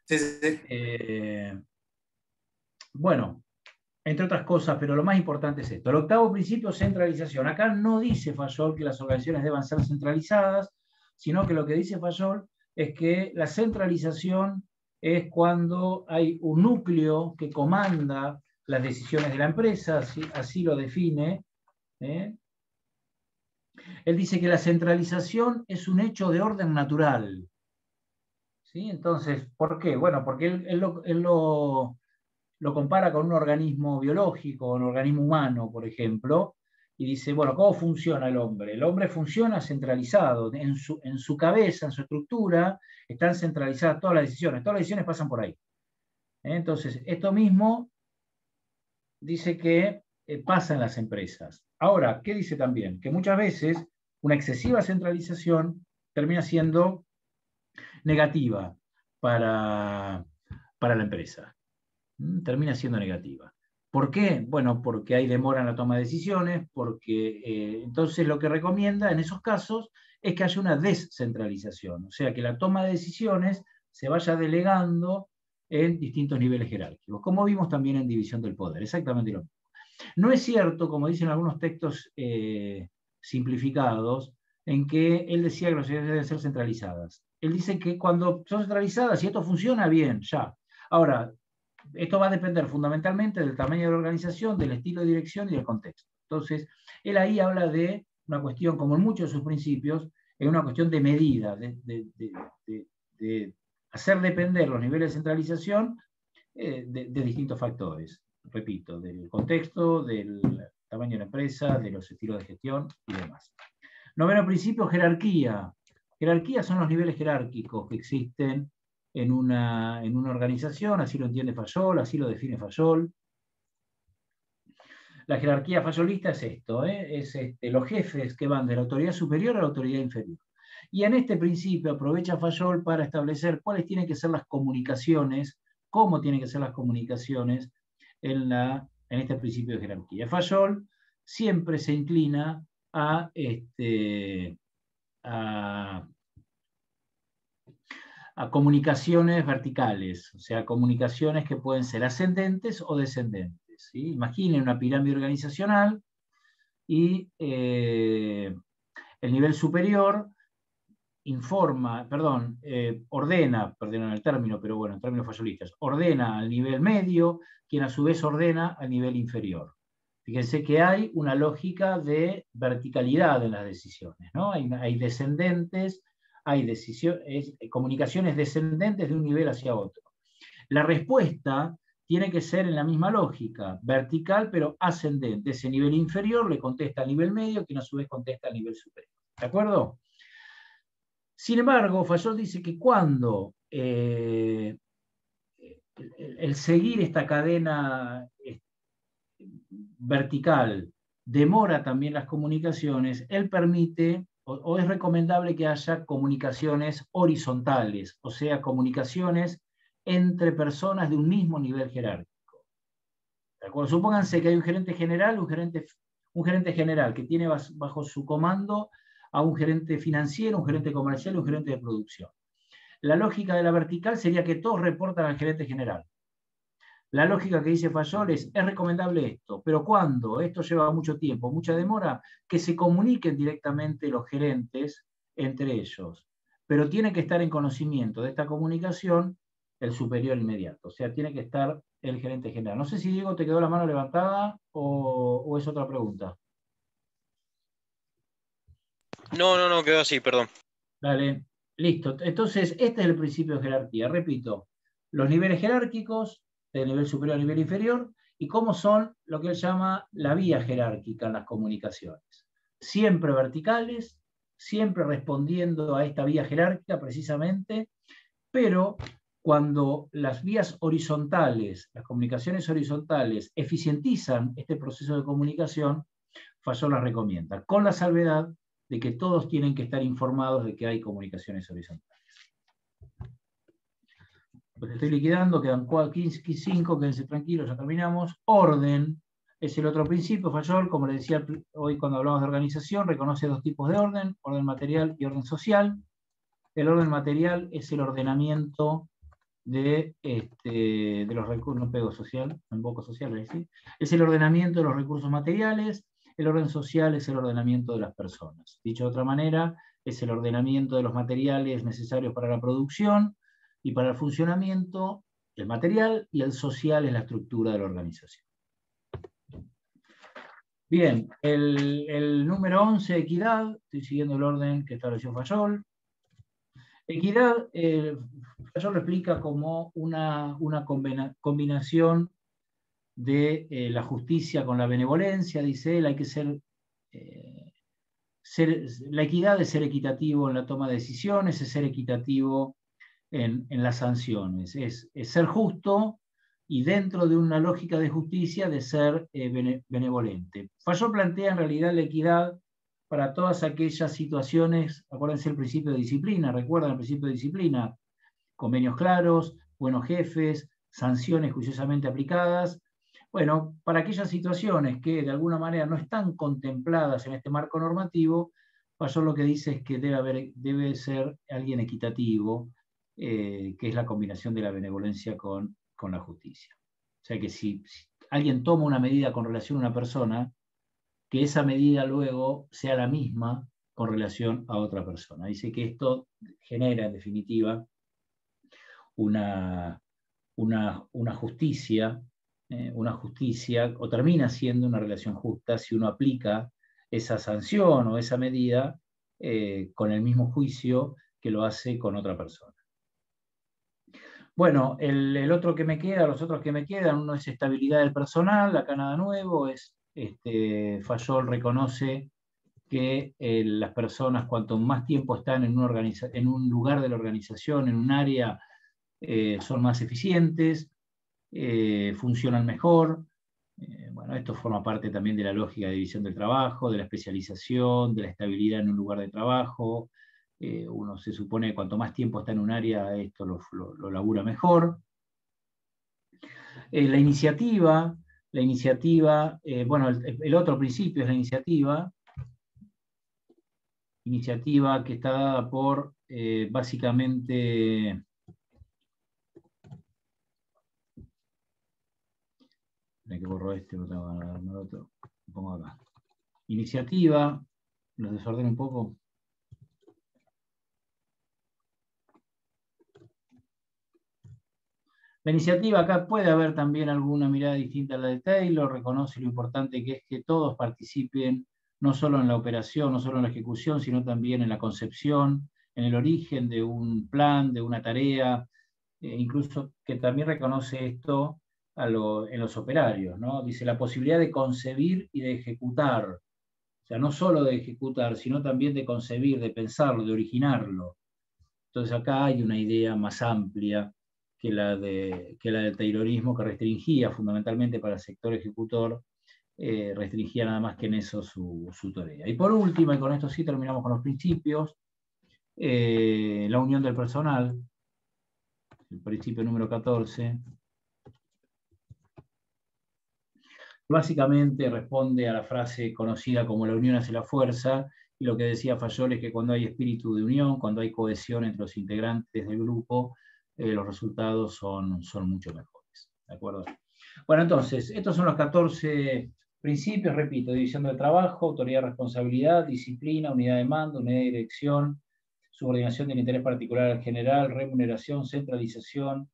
C: Sí, sí, sí.
A: Bueno, entre otras cosas, pero lo más importante es esto. El octavo principio, centralización. Acá no dice Fayol que las organizaciones deban ser centralizadas, sino que lo que dice Fayol es que la centralización es cuando hay un núcleo que comanda las decisiones de la empresa, así lo define. Él dice que la centralización es un hecho de orden natural. ¿Sí? Entonces, ¿por qué? Bueno, porque él lo compara con un organismo biológico, un organismo humano, por ejemplo, y dice, bueno, ¿cómo funciona el hombre? El hombre funciona centralizado, en su cabeza, en su estructura, están centralizadas todas las decisiones pasan por ahí. Entonces, esto mismo dice que pasa en las empresas. Ahora, ¿qué dice también? Que muchas veces una excesiva centralización termina siendo negativa para la empresa. Termina siendo negativa. ¿Por qué? Bueno, porque hay demora en la toma de decisiones, porque entonces lo que recomienda en esos casos es que haya una descentralización, o sea, que la toma de decisiones se vaya delegando en distintos niveles jerárquicos, como vimos también en división del poder, exactamente lo mismo. No es cierto, como dicen algunos textos simplificados, en que él decía que las sociedades deben ser centralizadas. Él dice que cuando son centralizadas, si esto funciona, bien, ya. Ahora, esto va a depender fundamentalmente del tamaño de la organización, del estilo de dirección y del contexto. Entonces, él ahí habla de una cuestión, como en muchos de sus principios, es una cuestión de medida, de hacer depender los niveles de centralización de distintos factores. Repito, del contexto, del tamaño de la empresa, de los estilos de gestión y demás. Noveno principio, jerarquía. Jerarquía son los niveles jerárquicos que existen en una organización, así lo entiende Fayol, así lo define Fayol. La jerarquía fayolista es esto, es los jefes que van de la autoridad superior a la autoridad inferior. Y en este principio aprovecha Fayol para establecer cuáles tienen que ser las comunicaciones, cómo tienen que ser las comunicaciones en este principio de jerarquía. Fayol siempre se inclina a comunicaciones verticales, o sea, comunicaciones que pueden ser ascendentes o descendentes. ¿Sí? Imaginen una pirámide organizacional y el nivel superior ordena, perdón el término, pero bueno, en términos fayolistas, ordena al nivel medio, quien a su vez ordena al nivel inferior. Fíjense que hay una lógica de verticalidad en las decisiones, ¿no? Hay descendentes, hay comunicaciones descendentes de un nivel hacia otro. La respuesta tiene que ser en la misma lógica, vertical pero ascendente. Ese nivel inferior le contesta al nivel medio, que a su vez contesta al nivel superior. ¿De acuerdo? Sin embargo, Fayol dice que cuando el seguir esta cadena vertical demora también las comunicaciones, él permite o es recomendable que haya comunicaciones horizontales, o sea, comunicaciones entre personas de un mismo nivel jerárquico. ¿De acuerdo? Supónganse que hay un gerente general, un gerente general que tiene bajo su comando a un gerente financiero, un gerente comercial y un gerente de producción. La lógica de la vertical sería que todos reportan al gerente general. La lógica que dice Fayol es recomendable esto, pero cuando esto lleva mucho tiempo, mucha demora, que se comuniquen directamente los gerentes entre ellos. Pero tiene que estar en conocimiento de esta comunicación el superior inmediato, o sea, tiene que estar el gerente general. No sé si, Diego, te quedó la mano levantada o es otra pregunta.
H: No, quedó así, perdón.
A: Dale, listo. Entonces, este es el principio de jerarquía. Repito, los niveles jerárquicos, de nivel superior a nivel inferior, y cómo son lo que él llama la vía jerárquica en las comunicaciones. Siempre verticales, siempre respondiendo a esta vía jerárquica precisamente, pero cuando las vías horizontales, las comunicaciones horizontales, eficientizan este proceso de comunicación, Fayol las recomienda, con la salvedad de que todos tienen que estar informados de que hay comunicaciones horizontales. Los estoy liquidando, quedan 5, quédense tranquilos, ya terminamos. Orden es el otro principio. Fayol, como le decía hoy cuando hablamos de organización, reconoce dos tipos de orden material y orden social. El orden material es el ordenamiento de los recursos, no pego social, no invoco social, es el ordenamiento de los recursos materiales. El orden social es el ordenamiento de las personas. Dicho de otra manera, es el ordenamiento de los materiales necesarios para la producción y para el funcionamiento, el material, y el social es la estructura de la organización. Bien, el número 11, equidad, estoy siguiendo el orden que estableció Fayol. Equidad, Fayol lo explica como una combinación de la justicia con la benevolencia, dice él. Hay que la equidad es ser equitativo en la toma de decisiones, es ser equitativo en las sanciones, es ser justo y dentro de una lógica de justicia de ser benevolente. Fayol plantea en realidad la equidad para todas aquellas situaciones. Acuérdense el principio de disciplina, recuerdan el principio de disciplina, convenios claros, buenos jefes, sanciones juiciosamente aplicadas. Bueno, para aquellas situaciones que de alguna manera no están contempladas en este marco normativo, Fayol lo que dice es que debe ser alguien equitativo, que es la combinación de la benevolencia con la justicia. O sea que si alguien toma una medida con relación a una persona, que esa medida luego sea la misma con relación a otra persona. Dice que esto genera, en definitiva, una justicia, o termina siendo una relación justa si uno aplica esa sanción o esa medida con el mismo juicio que lo hace con otra persona. Bueno, el otro que me queda, los otros que me quedan, uno es estabilidad del personal, acá nada nuevo, Fayol reconoce que las personas, cuanto más tiempo están en un lugar de la organización, en un área, son más eficientes, funcionan mejor. Bueno, esto forma parte también de la lógica de división del trabajo, de la especialización, de la estabilidad en un lugar de trabajo. Uno se supone que cuanto más tiempo está en un área, esto lo labura mejor. La iniciativa, bueno, el otro principio es la iniciativa que está dada por, básicamente, que borro no tengo ganas de armar otro, lo pongo acá. Iniciativa, los desordeno un poco. La iniciativa acá puede haber también alguna mirada distinta a la de Taylor, reconoce lo importante que es que todos participen, no solo en la operación, no solo en la ejecución, sino también en la concepción, en el origen de un plan, de una tarea, incluso que también reconoce esto en los operarios, ¿no? Dice la posibilidad de concebir y de ejecutar, o sea, no solo de ejecutar, sino también de concebir, de pensarlo, de originarlo. Entonces acá hay una idea más amplia que la del taylorismo, que restringía fundamentalmente para el sector ejecutor, restringía nada más que en eso su tarea. Y por último, y con esto sí terminamos con los principios, la unión del personal, el principio número 14, básicamente responde a la frase conocida como la unión hace la fuerza, y lo que decía Fayol es que cuando hay espíritu de unión, cuando hay cohesión entre los integrantes del grupo, los resultados son mucho mejores. ¿De acuerdo? Bueno, entonces, estos son los 14 principios, repito: división del trabajo, autoridad, responsabilidad, disciplina, unidad de mando, unidad de dirección, subordinación del interés particular al general, remuneración, centralización,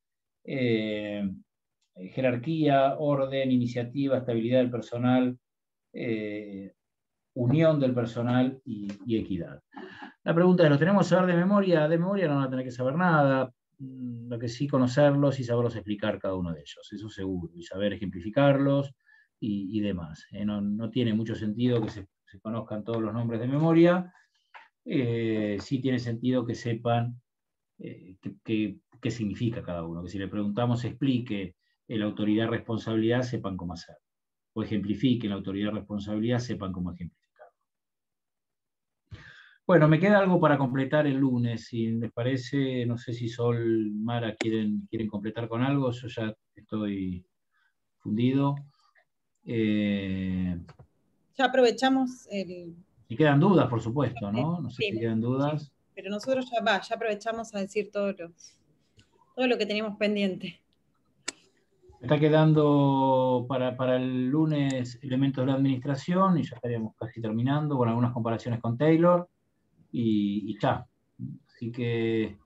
A: jerarquía, orden, iniciativa, estabilidad del personal, unión del personal y equidad. La pregunta es, ¿los tenemos que saber de memoria? De memoria no van a tener que saber nada, lo que sí conocerlos y saberlos explicar cada uno de ellos, eso seguro, y saber ejemplificarlos y demás. No tiene mucho sentido que se conozcan todos los nombres de memoria, sí tiene sentido que sepan qué significa cada uno, que si le preguntamos explique la autoridad responsabilidad, sepan cómo hacerlo, o ejemplifique la autoridad responsabilidad, sepan cómo ejemplificarlo. Bueno, me queda algo para completar el lunes, si les parece. No sé si Sol, Mara quieren completar con algo, yo ya estoy fundido.
I: Ya aprovechamos el...
A: Si quedan dudas, por supuesto, ¿no? No sé
I: Sí,
A: si quedan dudas.
I: sí, pero nosotros ya aprovechamos a decir todo lo que teníamos pendiente.
A: Está quedando para el lunes elementos de la administración y ya estaríamos casi terminando con algunas comparaciones con Taylor y ya. Así que